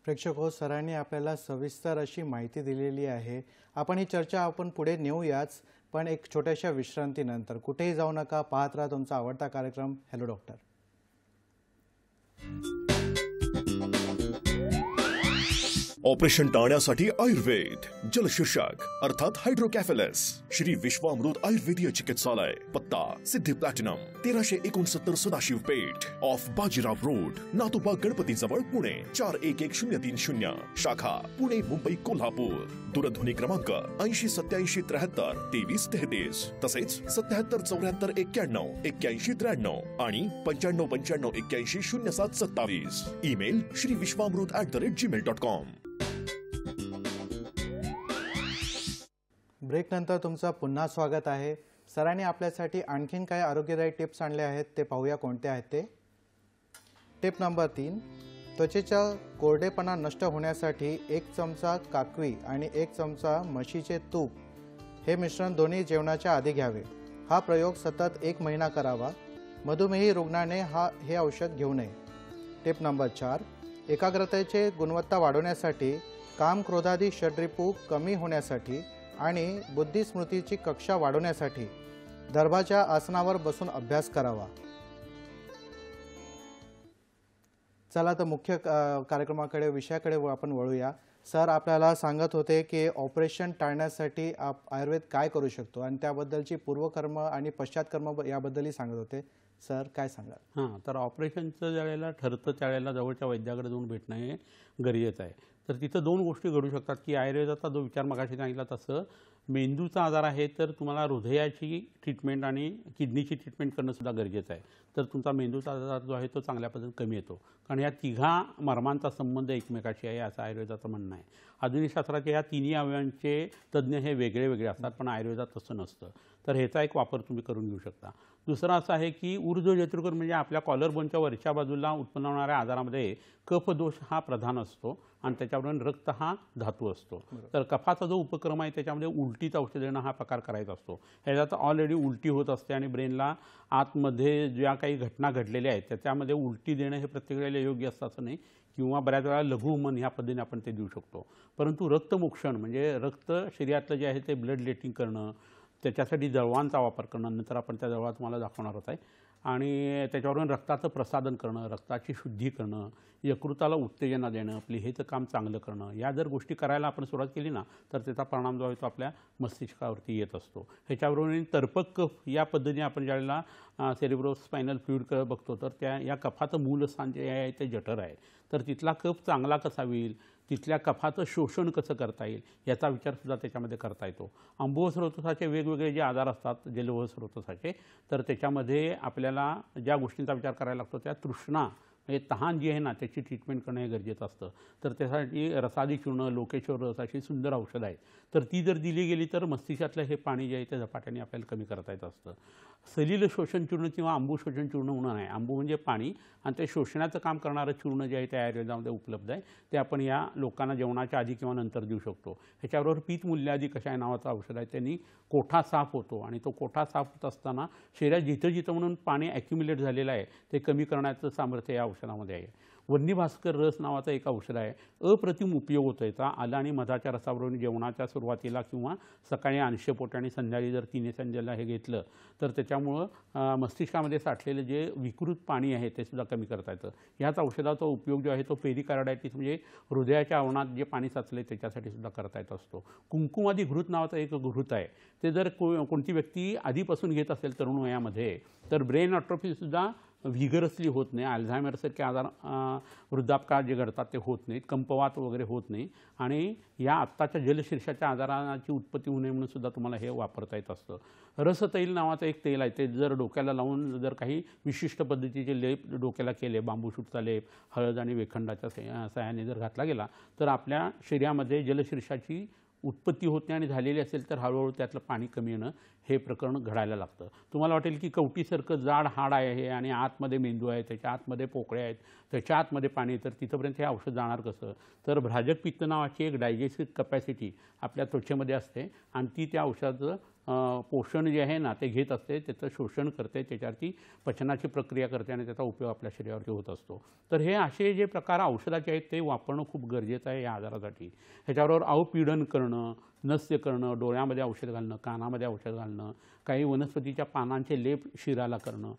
प्रेक्षक हो, सरांनी आपल्याला सविस्तर अशी माहिती दिलेली आहे. आपण ही चर्चा आपण पुढे नेऊयाच, पण एक छोट्याशा विश्रांतीनंतर. कुठेही जाऊ नका, पाहत राहा तुमचा आवडता कार्यक्रम हॅलो डॉक्टर. ऑपरेशन टाळण्यासाठी आयुर्वेद जलशीर्षक अर्थात हायड्रोकॅफेलस, श्री विश्वामृत आयुर्वेदीय चिकित्सालय, पत्ता Siddhi platinum, 1369 Sadashiv Peth, off Bajirao road, Natoba Ganpati जवळ, पुणे 411030, शाखा पुणे, मुंबई, कोल्हापूर. दूरध्वनी क्रमांक 8087732333, तसेच 7774919193 आणि 9595810727. ईमेल श्रीविश्वामृत@gmail.com. ब्रेक नंतर तुमचं पुन्हा स्वागत आहे. सरांनी आपल्यासाठी आणखीन काही आरोग्यदायी टिप्स आणले आहेत, ते पाहूया कोणते आहेत ते. टिप नंबर 3, त्वचेचा कोरडेपणा नष्ट होण्यासाठी 1 चमचा काकवी आणि 1 चमचा म्हशीचे तूप हे मिश्रण दोन्ही जेवणाच्या आधी घ्यावे. हा प्रयोग सतत 1 महिना करावा. मधुमेही रुग्णाने हे औषध घेऊ नये. टिप नंबर 4, एकाग्रतेचे गुणवत्ता वाढवण्यासाठी, काम क्रोधादी षड्रिपू कमी होण्यासाठी आणि बुद्धिस्मृतीची कक्षा वाढवण्यासाठी दर्भाच्या आसनावर बसून अभ्यास करावा। चला तर मुख्य कार्यक्रमाकडे विषयाकडे आपण वळूया। सर आपल्याला सांगत होते की ऑपरेशन टाळण्यासाठी आयुर्वेद काय करू शकतो आणि त्याबद्दलची पूर्वकर्म आणि पश्चातकर्म याबद्दलही सांगत होते। सर काय सांगाल? हां, तर ऑपरेशनचं ज्यावेळेला ठरतं त्यावेळेला जवळच्या वैद्याकडे जाऊन भेटणं हे गरजेचं आहे। तर तिथं दोन गोष्टी घडू शकतात की आयुर्वेदाचा जो विचार मगाशी सांगितला तसं मेंदूचा आजार आहे तर तुम्हाला हृदयाची ट्रीटमेंट आणि किडनीची ट्रीटमेंट करणं सुद्धा गरजेचं आहे। तर तुमचा मेंदूचा आजार जो आहे तो चांगल्या पद्धतीने कमी येतो, कारण या तिघा मर्मांचा संबंध एकमेकाशी आहे असं आयुर्वेदाचं म्हणणं आहे। आधुनिक शास्त्राच्या या तिन्ही अवयवांचे तज्ज्ञ हे वेगळे वेगळे असतात, पण आयुर्वेदात तसं नसतं। तर ह्याचा एक वापर तुम्ही करून घेऊ शकता। दुसरा असा आहे की ऊर्ध्व जत्रुकर म्हणजे आपल्या कॉलर बोनच्या वरच्या बाजूला उत्पन्न होणाऱ्या आजारामध्ये कफ दोष हा प्रधान असतो आणि त्याच्यावरून रक्त हा धातू असतो। तर कफाचा जो उपक्रम आहे त्याच्यामध्ये उलटीचं औषध देणं हा प्रकार करायचा असतो। ह्याच्यात ऑलरेडी उलटी होत असते आणि ब्रेनला आतमध्ये ज्या काही घटना घडलेल्या आहेत त्याच्यामध्ये उलटी देणं हे प्रत्येक वेळेला योग्य असतं असं नाही, किंवा बऱ्याच वेळा लघुमन ह्या पद्धतीने आपण ते देऊ शकतो। परंतु रक्तमोक्षण म्हणजे रक्त शरीरातलं जे आहे ते ब्लड लेटिंग करणं, त्याच्यासाठी जळवांचा वापर करणं, नंतर आपण त्या जळवा तुम्हाला दाखवणारच आहे, आणि त्याच्यावरून रक्ताचं प्रसादन करणं, रक्ताची शुद्धी करणं, यकृताला उत्तेजना देणं, प्लीहेचं काम चांगलं करणं, या जर गोष्टी करायला आपण सुरुवात केली ना तर त्याचा परिणाम जो आहे तो आपल्या मस्तिष्कावरती येत असतो। ह्याच्यावरून तर्पक कफ या पद्धतीने आपण ज्यावेळेला सेरिब्रोस्पायनल फ्लुइड बघतो तर त्या या कफाचं मूलस्थान जे आहे ते जठर आहे। तर तिथला कफ चांगला कसा होईल, तिथल्या कफाचं शोषण कसं करता येईल याचा विचारसुद्धा त्याच्यामध्ये करता येतो। अंबुह स्रोतसाचे वेगवेगळे जे आजार असतात जलवह स्रोतसाचे, तर त्याच्यामध्ये आपल्याला ज्या गोष्टींचा विचार करायला लागतो त्या तृष्णा म्हणजे तहान जी आहे ना त्याची ट्रीटमेंट करणं हे गरजेचं असतं। तर त्यासाठी रसादी चूर्ण, लोकेश्वर रस अशी सुंदर औषधं आहेत, तर ती जर दिली गेली तर मस्तिष्कातलं हे पाणी जे आहे ते झपाट्याने आपल्याला कमी करता येत असतं। सलील शोषण चूर्ण किंवा अंबू शोषण चूर्ण होणं नाही, अंबू म्हणजे पाणी आणि ते शोषणाचं काम करणारं चूर्ण जे आहे ते आयुर्वेदामध्ये उपलब्ध आहे, ते आपण या लोकांना जेवणाच्या आधी किंवा नंतर देऊ शकतो। ह्याच्याबरोबर पीत मूल्यादी कषाय नावाचं औषध आहे, त्यांनी कोठा साफ होतो आणि तो कोठा साफ होत असताना शरीरात जिथं जिथं म्हणून पाणी ॲक्युम्युलेट झालेलं आहे ते कमी करण्याचं सामर्थ्य या औषधामध्ये आहे। वन्नीभास्कर रस नावाचं एक औषध आहे, अप्रतिम उपयोग होतो याचा। आलं आणि मधाच्या रसावरून जेवणाच्या सुरुवातीला किंवा सकाळी अंशपोट आणि संध्याकाळी जर तिन्ही संध्याला हे घेतलं तर त्याच्यामुळं मस्तिष्कामध्ये साठलेलं जे विकृत पाणी आहे ते सुद्धा कमी करता येतं। याच औषधाचा उपयोग जो आहे तो पेरिकार्डायटिस म्हणजे हृदयाच्या आवरणात जे पाणी साचले त्याच्यासाठी सुद्धा करता येत असतो। कुंकुमादी घृत नावाचा एक घृत आहे, ते जर कोणती व्यक्ती आधीपासून घेत असेल तरुण वयामध्ये तर ब्रेन अट्रोफीसुद्धा व्हिगरसली होत नाही, अल्झायमरसारखे आजार वृद्धापकाळात जे घडतात ते होत नाहीत, कंपवात वगैरे होत नाही, आणि या आत्ताच्या जलशीर्षाच्या आजाराची उत्पत्ती होऊ नये म्हणून सुद्धा तुम्हाला हे वापरता येत असतं। रसतैल नावाचं एक तेल आहे, ते जर डोक्याला लावून जर काही विशिष्ट पद्धतीचे लेप डोक्याला केले, बांबूशूटचा लेप, हळद आणि वेखंडाच्या सहाय्याने जर घातला गेला तर आपल्या शरीरामध्ये जलशीर्षाची उत्पत्ती होत नाही आणि झालेली असेल तर हळूहळू त्यातलं पाणी कमी येणं हे प्रकरण घडायला लागतं। तुम्हाला वाटेल की कवटीसारखं जाड हाड आहे आणि आतमध्ये मेंदू आहे, त्याच्या आतमध्ये पोकळे आहेत, त्याच्या आतमध्ये पाणी, तर तिथंपर्यंत हे औषध जाणार कसं? तर भ्राजक पित्त नावाची एक डायजेस्टिव्ह कपॅसिटी आपल्या त्वचेमध्ये असते आणि ती त्या औषधाचं पोषण जे आहे ना ते घेत असते, त्याचं शोषण करते, त्याच्यावरती पचनाची प्रक्रिया करते आणि त्याचा उपयोग आपल्या शरीरावरती होत असतो। तर हे असे जे प्रकार औषधाचे आहेत ते वापरणं खूप गरजेचं आहे या आजारासाठी। ह्याच्याबरोबर अवपीडन करणं, नस्य करणं, डोळ्यामध्ये औषध घालणं, कानामध्ये औषध घालणं, काही वनस्पतीच्या पानांचे लेप शिराला करणं,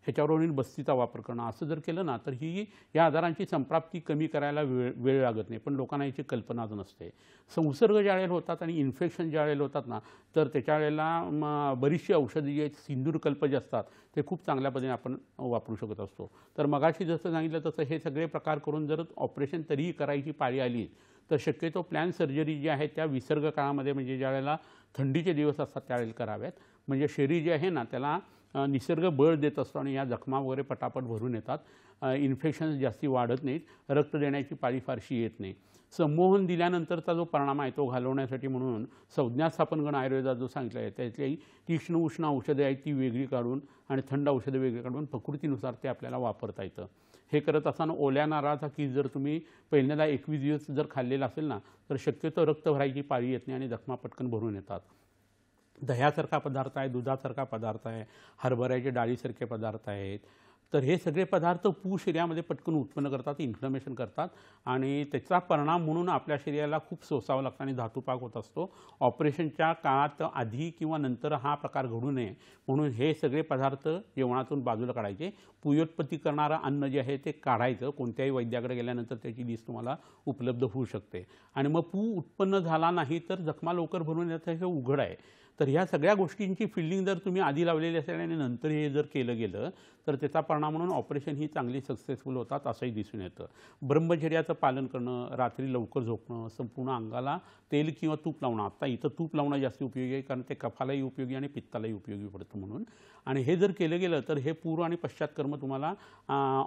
ह्याच्यावरून बस्तीचा वापर करणं, असं जर केलं ना तर ही या आजारांची संप्राप्ती कमी करायला वेळ लागत नाही, पण लोकांना याची कल्पनाच नसते। संसर्ग ज्या वेळेला होतात आणि इन्फेक्शन ज्या वेळेला होतात ना तर त्याच्या वेळेला बरीचशी औषधं जी आहेत सिंदूरकल्प जे असतात ते खूप चांगल्या पद्धतीने आपण वापरू शकत असतो। तर मगाशी जसं सांगितलं तसं हे सगळे प्रकार करून जर ऑपरेशन तरीही करायची पाळी आली तर शक्यतो प्लॅन सर्जरी जी आहे त्या विसर्ग काळामध्ये म्हणजे ज्या वेळेला थंडीचे दिवस असतात त्यावेळेला कराव्यात, म्हणजे शरीर जे आहे ना त्याला निसर्ग बळ देत असतो आणि या जखमा वगैरे पटापट भरून येतात, इन्फेक्शन्स जास्ती वाढत नाहीत, रक्त देण्याची पाळी फारशी येत नाही। संमोहन दिल्यानंतरचा जो परिणाम आहे तो घालवण्यासाठी म्हणून संज्ञास्थापनगण आयुर्वेदात जो सांगितलं आहे त्यातली तीक्ष्ण उष्ण औषधं आहेत ती वेगळी काढून आणि थंड औषधं वेगळी काढून प्रकृतीनुसार ते आपल्याला वापरता येतं। हे करत असताना ओल्या नारळाचा किस जर तुम्ही पहिल्यांदा 21 दिवस जर खाल्लेला असेल ना तर शक्यतो रक्त भरायची पाळी येत नाही आणि जखमा पटकन भरून येतात। दह्यासारखा पदार्थ आहे, दुधासारखा पदार्थ आहे, हरभऱ्याचे डाळीसारखे पदार्थ आहेत, तर हे सगळे पदार्थ पू शरीरामध्ये पटकन उत्पन्न करतात, इन्फ्लमेशन करतात आणि त्याचा परिणाम म्हणून आपल्या शरीराला खूप सोसावं लागतं आणि धातुपाक होत असतो. ऑपरेशनच्या काळात आधी किंवा नंतर हा प्रकार घडू नये म्हणून हे सगळे पदार्थ जेवणातून बाजूला काढायचे. पुयोत्पत्ती करणारं अन्न जे आहे ते काढायचं. कोणत्याही वैद्याकडे गेल्यानंतर त्याची लिस्ट तुम्हाला उपलब्ध होऊ शकते. आणि मग पू उत्पन्न झाला नाही तर जखमा लवकर भरून येतं हे उघड आहे. तर ह्या सगळ्या गोष्टींची फिल्डिंग जर तुम्ही आधी लावलेली असेल आणि नंतर हे जर केलं गेलं तर त्याचा परिणाम म्हणून ऑपरेशन ही चांगली सक्सेसफुल होतात असंही दिसून येतं. ब्रह्मचर्याचं पालन करणं, रात्री लवकर झोपणं, संपूर्ण अंगाला तेल किंवा तूप लावणं. आता इथं तूप लावणं जास्त उपयोगी आहे कारण ते कफालाही उपयोगी आणि पित्तालाही उपयोगी पडतं म्हणून. आणि हे जर केलं गेलं तर हे पूर्व आणि पश्चातकर्म तुम्हाला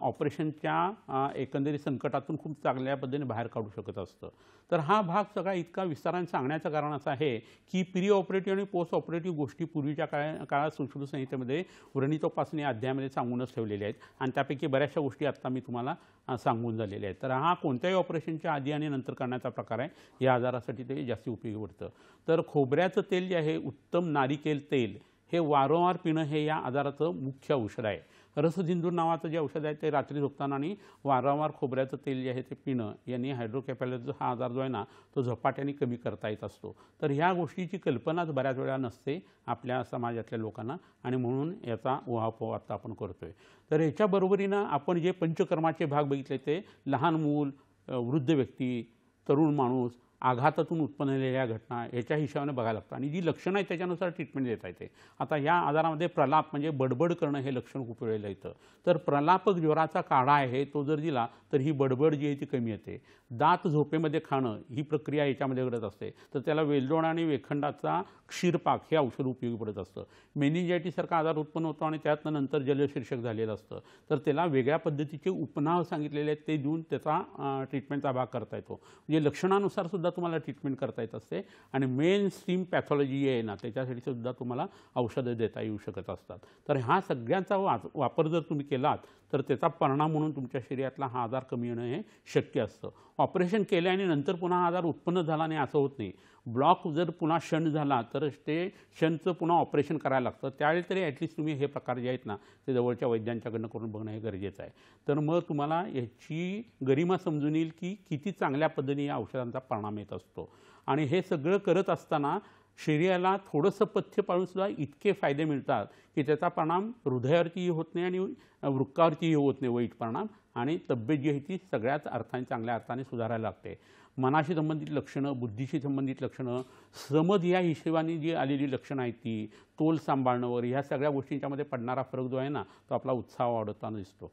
ऑपरेशनच्या एकंदरीत संकटातून खूप चांगल्या पद्धतीने बाहेर काढू शकत असतं. तर हा भाग सगळा इतका विस्ताराने सांगण्याचं कारण असं आहे की प्री ऑपरेटिव्ह आणि पोस्ट ऑपरेटिव्ह गोष्टी पूर्वीच्या काळात संस्कृत संहितेमध्ये व्रणितोपासने अध्यायामध्ये सांगूनच ठेवलेल्या आहेत आणि त्यापैकी बऱ्याचशा गोष्टी आत्ता मी तुम्हाला सांगून झालेल्या आहेत. तर हा कोणत्याही ऑपरेशनच्या आधी आणि नंतर करण्याचा प्रकार आहे. या आजारासाठी ते जास्त उपयोगी पडतं. तर खोबऱ्याचं तेल जे आहे, उत्तम नारिकेल तेल हे वारंवार पिणं हे या आजाराचं मुख्य औषध आहे. रसदिंदूर नावाचं जे औषध आहे ते रात्री झोपताना आणि वारंवार खोबऱ्याचं तेल जे आहे ते पिणं यांनी हायड्रोकेफॅलसचा हा आजार जो आहे ना तो झपाट्याने कमी करता येत असतो. तर ह्या गोष्टीची कल्पनाच बऱ्याच वेळा नसते आपल्या समाजातल्या लोकांना आणि म्हणून याचा उहापोह आता आपण करतोय. तर ह्याच्या बरोबरीनं आपण जे पंचकर्माचे भाग बघितले ते लहान मूल, वृद्ध व्यक्ती, तरुण माणूस, आघातातून उत्पन्न झालेल्या घटना याच्या हिशोबाने बघायला लागतं आणि जी लक्षणं आहेत त्याच्यानुसार ट्रीटमेंट देता येते. आता या आजारामध्ये प्रलाप म्हणजे बडबड करणं हे लक्षण खूप वेळेला येतं. तर प्रलापक ज्वराचा काढा आहे तो जर दिला तर ही बडबड जी आहे ती कमी येते. दात झोपेमध्ये खाणं ही प्रक्रिया याच्यामध्ये घडत असते तर त्याला वेलदोडा आणि वेखंडाचा क्षीरपाक हे औषध उपयोगी पडत असतं. मेनिंजायटिससारखा आजार उत्पन्न होतो आणि त्यातनं नंतर जलशीर्षक झालेलं असतं तर त्याला वेगळ्या पद्धतीचे उपनाव सांगितलेले आहेत ते देऊन त्याचा ट्रीटमेंटचा भाग करता येतो. म्हणजे लक्षणानुसार सुद्धा तुम्हाला ट्रीटमेंट करता येत असते आणि मेन स्ट्रीम पॅथॉलॉजी आहे ना त्याच्यासाठी सुद्धा तुम्हाला औषधं देता येऊ शकत असतात. तर ह्या सगळ्यांचा वापर जर तुम्ही केलात तर त्याचा परिणाम म्हणून तुमच्या शरीरातला हा आजार कमी होणं हे शक्य असतं. ऑपरेशन केले आणि नंतर पुन्हा हा आजार उत्पन्न झाला नाही असं होत नाही. ब्लॉक जर पुन्हा क्षण झाला तर ते क्षणचं पुन्हा ऑपरेशन करायला लागतं. त्यावेळी तरी ॲटलिस्ट तुम्ही हे प्रकार जे आहेत ना ते जवळच्या वैद्यांच्याकडनं करून बघणं हे गरजेचं आहे. तर मग तुम्हाला याची गरिमा समजून येईल की किती चांगल्या पद्धतीने या औषधांचा परिणाम येत असतो. आणि हे सगळं करत असताना शरीराला थोडंसं पथ्य पाळूनसुद्धा इतके फायदे मिळतात की त्याचा परिणाम हृदयावरतीही होत नाही आणि वृक्कावरतीही होत नाही वाईट परिणाम आणि तब्येत जी आहे ती सगळ्याच अर्थाने चांगल्या अर्थाने सुधारायला लागते. मनाशी संबंधित लक्षणं, बुद्धीशी संबंधित लक्षणं, समज या हिशोबाने जी आलेली लक्षणं आहेत ती, तोल सांभाळणं ह्या सगळ्या गोष्टींच्यामध्ये पडणारा फरक जो आहे ना तो आपला उत्साह वाढवताना दिसतो.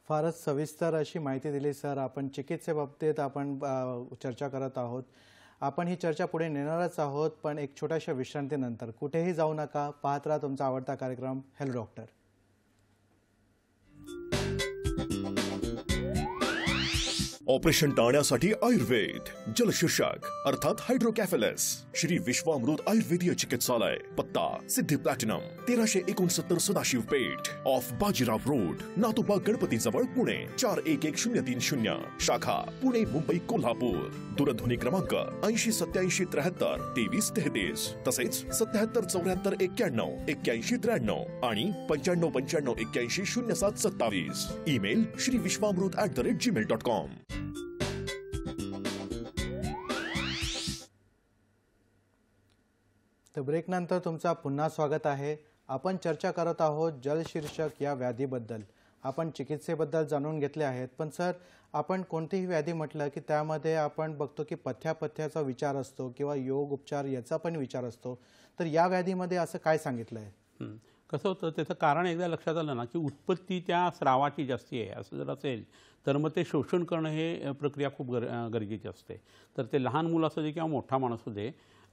फारच सविस्तर अशी माहिती दिली सर. आपण चिकित्सेबाबतीत आपण चर्चा करत आहोत. आपण ही चर्चा पुढे नेणारच आहोत पण एक छोट्याशा विश्रांतीनंतर. कुठेही जाऊ नका, पाहत राहा तुमचा आवडता कार्यक्रम हेल्थ डॉक्टर. ऑपरेशन टाळण्यासाठी आयुर्वेद जलशीर्षक अर्थात हायड्रोकॅफेलस श्री विश्वामृत आयुर्वेदीय चिकित्सालय, पत्ता Siddhi platinum 1369 Sadashiv Peth off Bajirao road, Natoba Ganpati जवळ, पुणे 411030, शाखा पुणे, मुंबई, कोल्हापूर. दूरध्वनी क्रमांक 8087732333 तसेच 7774919193 आणि 9595810727. Email shriviswamrut@gmail.com. तर ब्रेकनंतर तुमचा पुन्हा स्वागत आहे. आपण चर्चा करत आहोत जलशीर्षक या व्याधीबद्दल. आपण चिकित्सेबद्दल जाणून घेतले आहेत पण सर आपण कोणतीही व्याधी म्हटलं की त्यामध्ये आपण बघतो की पथ्याचा विचार असतो किंवा योग उपचार याचा पण विचार असतो. तर या व्याधीमध्ये असं काय सांगितलं आहे? कसं होतं त्याचं कारण एकदा लक्षात आलं ना की उत्पत्ती त्या स्रावाची जास्ती आहे असं जर असेल तर मग ते शोषण करणं हे प्रक्रिया खूप गरजेची असते. तर ते लहान मुलं असू दे किंवा मोठा माणूस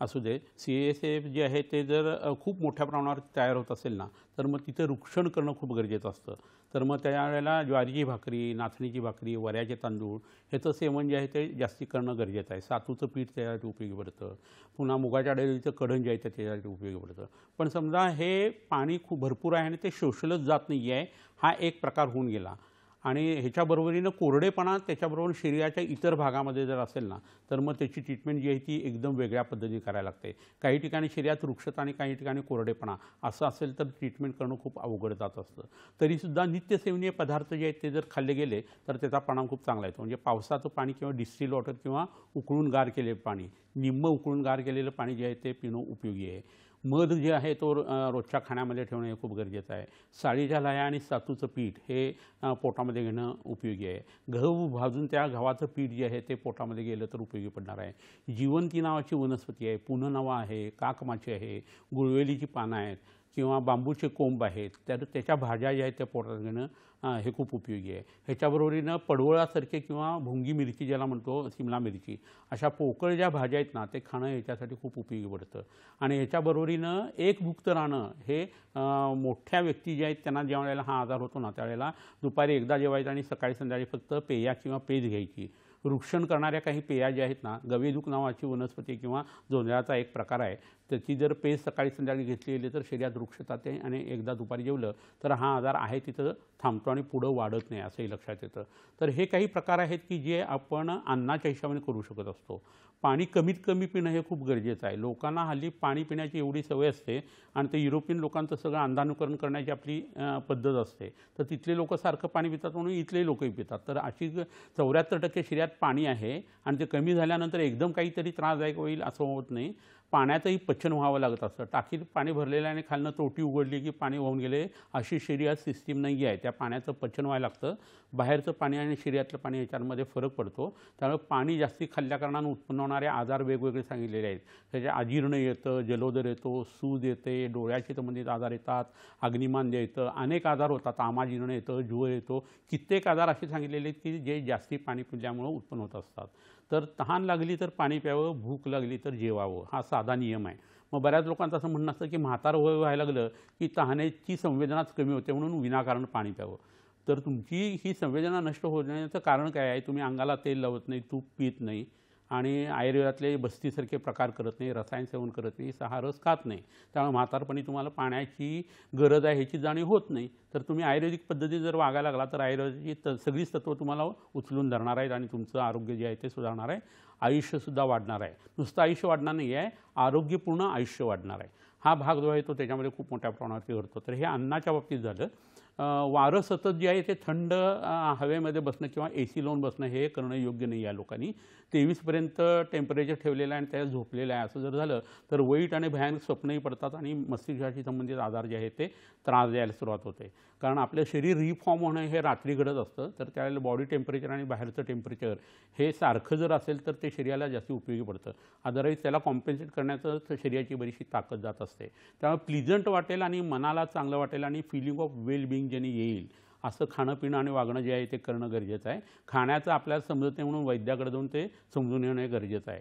असू दे CSF जे आहे ते जर खूप मोठ्या प्रमाणावर तयार होत असेल ना तर मग तिथे रुक्षण करणं खूप गरजेचं असतं. तर मग त्यावेळेला ज्वारीची भाकरी, नाचणीची भाकरी, वऱ्याचे तांदूळ ह्याचं सेवन जे आहे ते जास्ती करणं गरजेचं आहे. सातूचं पीठ त्याच्यासाठी उपयोगी पडतं. पुन्हा मुगाच्या डाळीचं कढण जे आहे ते त्याच्यासाठी उपयोगी पडतं. पण समजा हे पाणी खूप भरपूर आहे आणि ते शोषलंच जात नाही आहे, हा एक प्रकार होऊन गेला आणि ह्याच्याबरोबरीनं कोरडेपणा त्याच्याबरोबर शरीराच्या इतर भागामध्ये जर असेल ना तर मग त्याची ट्रीटमेंट जी आहे ती एकदम वेगळ्या पद्धतीने करायला लागते. काही ठिकाणी शरीरात वृक्षता आणि काही ठिकाणी कोरडेपणा असं असेल तर ट्रीटमेंट करणं खूप अवघड जात असतं. तरीसुद्धा नित्यसेवनीय पदार्थ जे आहेत ते जर खाल्ले गेले तर त्याचा परिणाम खूप चांगला येतो. म्हणजे पावसाचं पाणी किंवा डिस्टिल वॉटर किंवा उकळून गार केलेलं पाणी, निम्म उकळून गार केलेलं पाणी जे आहे ते पिणं उपयोगी आहे. मध जे आहे तो रोजच्या खाण्यामध्ये ठेवणं हे खूप गरजेचं आहे. साळीच्या लाह्या आणि सातूचं पीठ हे पोटामध्ये घेणं उपयोगी आहे. गहू भाजून त्या गव्हाचं पीठ जे आहे ते पोटामध्ये गेलं तर उपयोगी पडणार आहे. जिवंती नावाची वनस्पती आहे, पुननवा आहे, काकमाची आहे, गुळवेलीची पानं आहेत किंवा बांबूचे कोंब आहेत, तर त्याच्या भाज्या ज्या आहेत त्या पोटात घेणं हे खूप उपयोगी आहे. ह्याच्याबरोबरीनं पडवळासारखे किंवा भोंगी मिरची ज्याला म्हणतो, सिमला मिरची, अशा पोकळ ज्या भाज्या आहेत ना ते खाणं ह्याच्यासाठी खूप उपयोगी पडतं. आणि ह्याच्याबरोबरीनं एक भुक्त राहणं हे मोठ्या व्यक्ती ज्या आहेत त्यांना ज्या वेळेला हा आजार होतो ना त्यावेळेला दुपारी एकदा जेवायचं आणि सकाळी संध्याकाळी फक्त पेया किंवा पेज घ्यायची. वृक्षण करणाऱ्या काही पेया ज्या आहेत ना, गवेदूक नावाची वनस्पती किंवा जोंधळाचा एक प्रकार आहे, त्याची जर पेज सकाळी संध्याकाळी घेतली गेली तर शरीरात वृक्षता ते आणि एकदा दुपारी जेवलं तर हा आजार आहे तिथं थांबतो आणि पुढं वाढत नाही असंही लक्षात येतं. तर हे काही प्रकार आहेत की जे आपण अन्नाच्या हिशोबाने करू शकत असतो. पाणी कमीत कमी पिणं हे खूप गरजेचं आहे. लोकांना हल्ली पाणी पिण्याची एवढी सवय असते आणि ते युरोपियन लोकांचं सगळं अंधानुकरण करण्याची आपली पद्धत असते. तर तिथले लोक सारखं पाणी पितात म्हणून इथले लोकही पितात. तर अशी 74% शरीरात पाणी आहे आणि ते कमी झाल्यानंतर एकदम काहीतरी त्रासदायक होईल असं होत नाही. पाण्याचंही पचन व्हावं लागत असतं. टाकीत पाणी भरलेलं आहे आणि खालनं तोटी उघडली की पाणी वाहून गेले अशी शरीरात सिस्टीम नाही आहे. त्या पाण्याचं पचन व्हायला लागतं. बाहेरचं पाणी आणि शरीरातलं पाणी याच्यामध्ये फरक पडतो. त्यामुळे पाणी जास्ती खाल्ल्याकारणानं उत्पन्न होणारे आजार वेगवेगळे सांगितलेले आहेत. त्याचे अजीर्ण येतं, जलोदर येतो, सूज येते, डोळ्याशी संबंधित आजार येतात, अग्निमांद्य येतं, अनेक आजार होतात, आमाजीर्ण येतं, ज्वर येतो. कित्येक आजार असे सांगितलेले आहेत की जे जास्ती पाणी पिल्यामुळं उत्पन्न होत असतात. तर तहान लागली तर पाणी प्यावं, भूक लागली तर जेवावं, हा साधा नियम आहे. मग बऱ्याच लोकांचं असं म्हणणं असतं की म्हातारं वय व्हायला लागलं की तहानेची संवेदनाच कमी होते म्हणून विनाकारण पाणी प्यावं. तर तुमची ही संवेदना नष्ट होण्याचं कारण काय आहे? तुम्ही अंगाला तेल लावत नाही, तूप पित नाही आणि आयुर्वेदातले बस्तीसारखे प्रकार करत नाही, रसायन सेवन करत नाही, सहा रस खात नाही. त्यामुळे म्हातारपणी तुम्हाला पाण्याची गरज आहे ह्याची जाणीव होत नाही. तर तुम्ही आयुर्वेदिक पद्धती जर वागायला लागला तर आयुर्वेदाची सगळीच तत्त्वं तुम्हाला उचलून धरणार आहेत आणि तुमचं आरोग्य जे आहे ते सुधारणार आहे. आयुष्यसुद्धा वाढणार आहे. नुसतं आयुष्य वाढणार नाही आहे, आरोग्यपूर्ण आयुष्य वाढणार आहे. हा भाग जो आहे तो त्याच्यामध्ये खूप मोठ्या प्रमाणावरती घडतो. तर हे अन्नाच्या बाबतीत झालं. वारं सतत जे आहे ते थंड हवेमध्ये बसणं किंवा AC लावून बसणं हे करणं योग्य नाही आहे. लोकांनी 23पर्यंत टेम्परेचर ठेवलेलं आहे आणि त्याला झोपलेलं आहे असं जर झालं तर वाईट आणि भयानक स्वप्नही पडतात आणि मस्तिष्काशी संबंधित आजार जे आहेत ते त्रास द्यायला सुरुवात होते. कारण आपलं शरीर रिफॉर्म होणं हे रात्री घडत असतं. तर त्यावेळेला बॉडी टेम्परेचर आणि बाहेरचं टेम्परेचर हे सारखं जर असेल तर ते शरीराला जास्त उपयोगी पडतं. अदरवाईज त्याला कॉम्पेन्सेट करण्याचं शरीराची बरीचशी ताकद जात असते. त्यामुळे प्लीजंट वाटेल आणि मनाला चांगलं वाटेल आणि फिलिंग ऑफ वेल बिईंग ज्यांनी येईल असं खाणं पिणं आणि वागणं जे आहे ते करणं गरजेचं आहे. खाण्याचं आपल्याला समजत नाही म्हणून वैद्याकडे जाऊन ते समजून येणं गरजेचं आहे.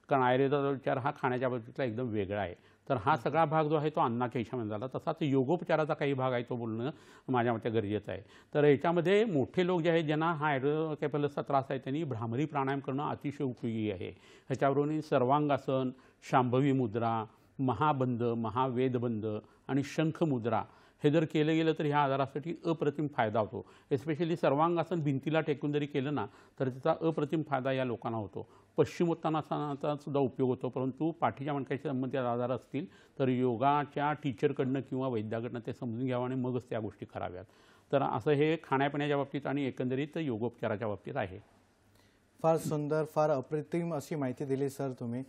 कारण आयुर्वेदाचा विचार हा खाण्याच्या बाबतीतला एकदम वेगळा आहे. तर हा सगळा भाग जो आहे तो अन्नाच्या हिशोबाने झाला. तसाच योगोपचाराचा काही भाग आहे तो बोलणं माझ्या मते गरजेचं आहे. तर याच्यामध्ये मोठे लोक जे आहेत ज्यांना हा हायड्रोकेफेलसचा त्रास आहे त्यांनी भ्रामरी प्राणायाम करणं अतिशय उपयोगी आहे. ह्याच्याबरोबर सर्वांगासन, शांभवी मुद्रा, महाबंध, महावेदबंध आणि शंख मुद्रा हे जर केलं गेलं तर ह्या आजारासाठी अप्रतिम फायदा होतो. एस्पेशली सर्वांगासन भिंतीला टेकून जरी केलं ना तर त्याचा अप्रतिम फायदा या लोकांना होतो. पश्चिमोत्तानाचा सुद्धा उपयोग होतो. परंतु पाठीच्या मणक्याशी संबंधित आजार असतील तर योगाच्या टीचरकडनं किंवा वैद्याकडनं ते समजून घ्यावं आणि मगच त्या गोष्टी कराव्यात. तर असं हे खाण्यापिण्याच्या बाबतीत आणि एकंदरीत योगोपचाराच्या बाबतीत आहे. फार सुंदर, फार अप्रतिम अशी माहिती दिली सर तुम्ही.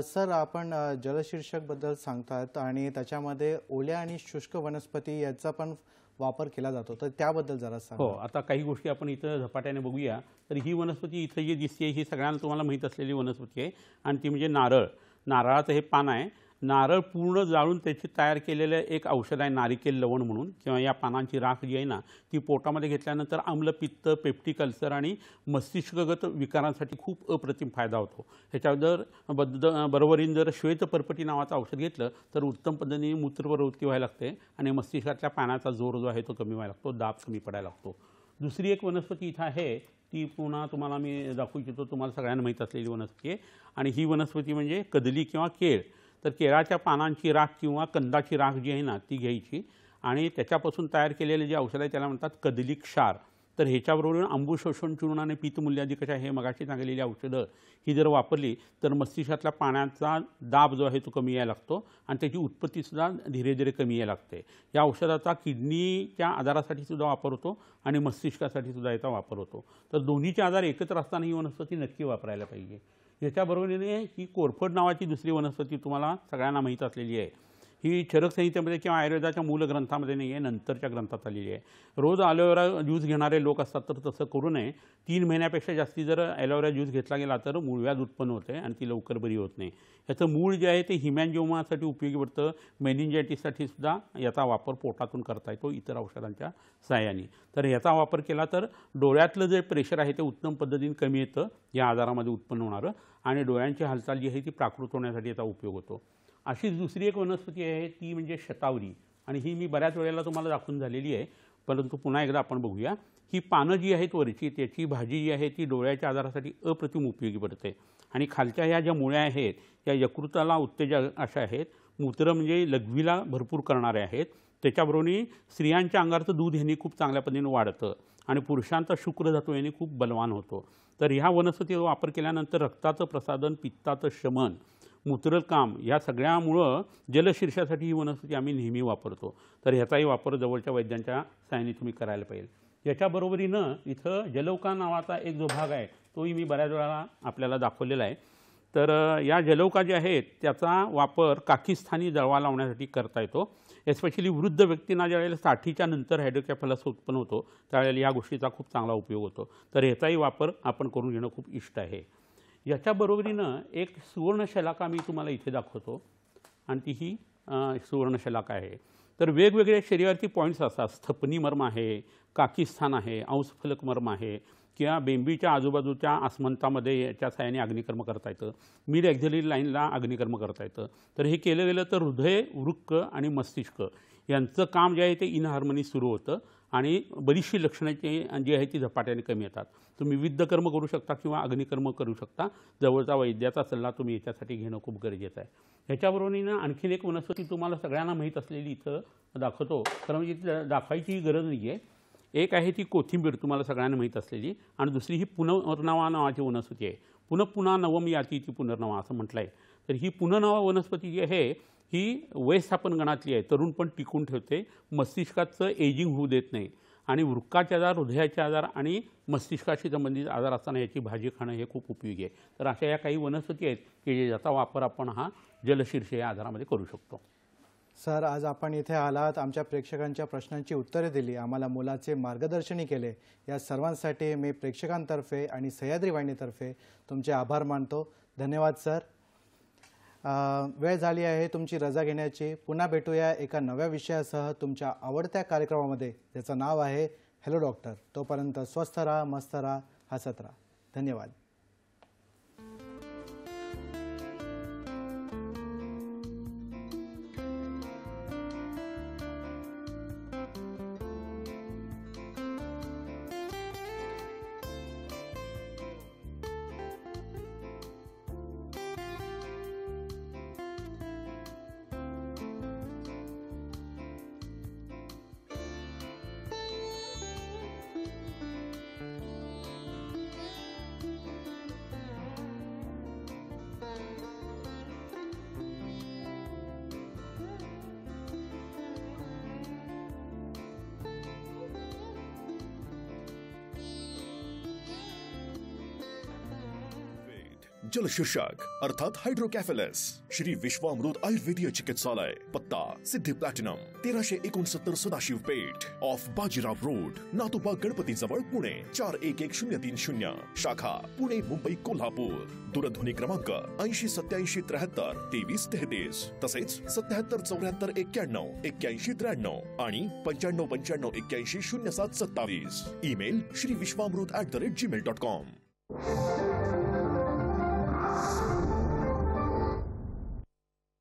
सर, आपण जलशीर्षकबद्दल सांगतात आणि त्याच्यामध्ये ओल्या आणि शुष्क वनस्पती याचा पण वापर केला जातो, तर त्याबद्दल जरा सांगा. हो, आता काही गोष्टी आपण इथं झपाट्याने बघूया. तर ही वनस्पती इथं जी दिसते ही सगळ्यांना तुम्हाला माहीत असलेली वनस्पती आहे आणि ती म्हणजे नारळ. नारळाचं हे पान आहे. नारळ पूर्ण जाळून त्याची तयार केलेलं एक औषध आहे नारिकेल लवण म्हणून, किंवा या पानांची राख जी आहे ना ती पोटामध्ये घेतल्यानंतर आम्लपित्त, पेप्टिक अल्सर आणि मस्तिष्कगत विकारांसाठी खूप अप्रतिम फायदा होतो. ह्याच्याबद्दल बरोबरीने जर श्वेतपर्पटी नावाचं औषध घेतलं तर उत्तम पद्धतीने मूत्रप्रवृत्ती व्हायला लागते आणि मस्तिष्कातल्या पाण्याचा जोर जो आहे तो कमी व्हायला लागतो, दाब कमी पडायला लागतो. दुसरी एक वनस्पती इथं आहे ती पुन्हा तुम्हाला मी दाखवू इच्छितो. तुम्हाला सगळ्यांना माहीत असलेली वनस्पती आहे आणि ही वनस्पती म्हणजे कदली किंवा केळ. तर केळाच्या पानांची राख किंवा कंदाची राख जी आहे ना ती घ्यायची आणि त्याच्यापासून तयार केलेले जे औषध आहे त्याला म्हणतात कदली क्षार. तर ह्याच्याबरोबर अंबू शोषण चूर्ण आणि पित्तमूल्याधिकशा हे मगाशी सांगितलेली औषधं ही जर वापरली तर मस्तिष्कातला पाण्याचा दाब जो आहे तो कमी यायला लागतो आणि त्याची उत्पत्तीसुद्धा धीरे धीरे कमी यायला लागते. या औषधाचा किडनीच्या आजारासाठी सुद्धा वापर होतो आणि मस्तिष्कासाठी सुद्धा याचा वापर होतो. तर दोन्हीचे आजार एकत्र असताना ही वनस्पती नक्की वापरायला पाहिजे. याच्याबरोबरीने ही कोरफड नावाची दुसरी वनस्पती तुम्हाला सगळ्यांना माहीत असलेली आहे. ही चरक संहितेमध्ये किंवा आयुर्वेदाच्या मूल ग्रंथामध्ये नाही आहे, नंतरच्या ग्रंथात आलेली आहे. रोज ॲलोवेरा ज्यूस घेणारे लोक असतात तर तसं करू नये. 3 महिन्यापेक्षा जास्ती जर ॲलोवेरा ज्यूस घेतला गेला तर मूळव्याध उत्पन्न होते आणि ती लवकर बरी होत नाही. याचं मूळ जे आहे ते हिमॅन्जिओमासाठी उपयोगी पडतं. मेनिंजायटिससाठी सुद्धा याचा वापर पोटातून करता येतो इतर औषधांच्या सहाय्याने. तर याचा वापर केला तर डोळ्यातलं जे प्रेशर आहे ते उत्तम पद्धतीने कमी येतं या आजारामध्ये उत्पन्न होणारं आणि डोळ्यांची हालचाल जी आहे ती प्राकृत होण्यासाठी याचा उपयोग होतो. अशीच दुसरी एक वनस्पती आहे ती म्हणजे शतावरी आणि ही मी बऱ्याच वेळेला तुम्हाला दाखवून झालेली आहे, परंतु पुन्हा एकदा आपण बघूया. ही पानं जी आहेत वरची त्याची भाजी जी आहे ती डोळ्याच्या आजारासाठी अप्रतिम उपयोगी पडते आणि खालच्या ह्या ज्या मुळ्या आहेत या यकृताला उत्तेजक अशा आहेत. मूत्र म्हणजे लघवीला भरपूर करणारे आहेत. त्याच्याबरोबर स्त्रियांच्या अंगाचं दूध ह्याने खूप चांगल्या पद्धतीने वाढतं आणि पुरुषांचा शुक्रधातू याने खूप बलवान होतो. तर ह्या वनस्पतीचा वापर केल्यानंतर रक्ताचं प्रसादन, पित्ताचं शमन, मूत्रकाम या सगळ्यामुळं जलशीर्षासाठी ही वनस्पती आम्ही नेहमी वापरतो. तर ह्याचाही वापर जवळच्या वैद्यांच्या सहाय्याने तुम्ही करायला पाहिजे. याच्याबरोबरीनं इथं जलौका नावाचा एक जो भाग आहे तोही मी बऱ्याच वेळा आपल्याला दाखवलेला आहे. तर या जलौका जे आहेत त्याचा वापर काकीस्थानी जळवा लावण्यासाठी करता येतो. एस्पेशली वृद्ध व्यक्तींना ज्यावेळेला 60च्या नंतर हायड्रोकॅफलस उत्पन्न होतो त्यावेळेला या गोष्टीचा खूप चांगला उपयोग होतो. तर ह्याचाही वापर आपण करून घेणं खूप इष्ट आहे. याच्याबरोबरीनं एक सुवर्णशलाका मी तुम्हाला इथे दाखवतो आणि ती ही सुवर्णशलाका आहे. तर वेगवेगळे शरीरावरती पॉईंट्स असतात. स्थपनी मर्म आहे, काकीस्थान आहे, अंशफलक मर्म आहे किंवा बेंबीच्या आजूबाजूच्या आसमंतामध्ये याच्या सहाय्याने अग्निकर्म करता येतं. मिड एक्झिलरी लाईनला अग्निकर्म करता येतं. तर हे केलं गेलं तर हृदय, वृक्क आणि मस्तिष्क यांचं काम जे आहे ते इन हार्मनी सुरू होतं आणि बरीचशी लक्षणाची जी आहे ती झपाट्याने कमी येतात. तुम्ही विविध कर्म करू शकता किंवा अग्निकर्म करू शकता. जवळचा वैद्याचा सल्ला तुम्ही याच्यासाठी घेणं खूप गरजेचं आहे. ह्याच्याबरोबरीनं आणखीन एक वनस्पती तुम्हाला सगळ्यांना माहीत असलेली इथं दाखवतो, कारण म्हणजे दाखवायची ही गरज नाही आहे. एक आहे ती कोथिंबीर तुम्हाला सगळ्यांना माहीत असलेली आणि दुसरी ही पुनर्नवा नावाची वनस्पती आहे. पुन्हा नवम याती ती पुनर्नवा असं म्हटलं आहे. तर ही पुनर्नवा वनस्पती जी आहे ही वयस्थापन गणातली आहे. तरुण पण टिकून ठेवते, मस्तिष्काचं एजिंग होऊ देत नाही आणि वृक्काचे आजार, हृदयाचे आजार आणि मस्तिष्काशी संबंधित आजार असताना याची भाजी खाणं हे खूप उपयोगी आहे. तर अशा या काही वनस्पती आहेत की ज्याचा वापर आपण हा जलशीर्ष या आजारामध्ये करू शकतो. सर, आज आपण इथे आलात, आमच्या प्रेक्षकांच्या प्रश्नांची उत्तरे दिली, आम्हाला मोलाचे मार्गदर्शनही केले. या सर्वांसाठी मी प्रेक्षकांतर्फे आणि सह्याद्री वाहिनीतर्फे तुमचे आभार मानतो. धन्यवाद सर. वेळ झाली आहे तुमची रजा घेण्याची. पुन्हा भेटूया एका नव्या विषयासह तुमच्या आवडत्या कार्यक्रमामध्ये ज्याचं नाव आहे हॅलो डॉक्टर. तोपर्यंत स्वस्थ राहा, मस्त राहा, हसत राहा. धन्यवाद. जल शीर्षक अर्थात हाइड्रोकैफेलस श्री विश्वामृत आयुर्वेदीय चिकित्सालय, पत्ता Siddhi platinum 1369 Sadashiv Peth off Bajirao road, Natoba Ganpati जवळ, पुणे 411030. शाखा पुणे, मुंबई, कोल्हापूर. दूरध्वनी क्रमांक 8087732333 तसेच 7774919193 आणि 9595810727. ईमेल श्रीविश्वामृत@gmail.com.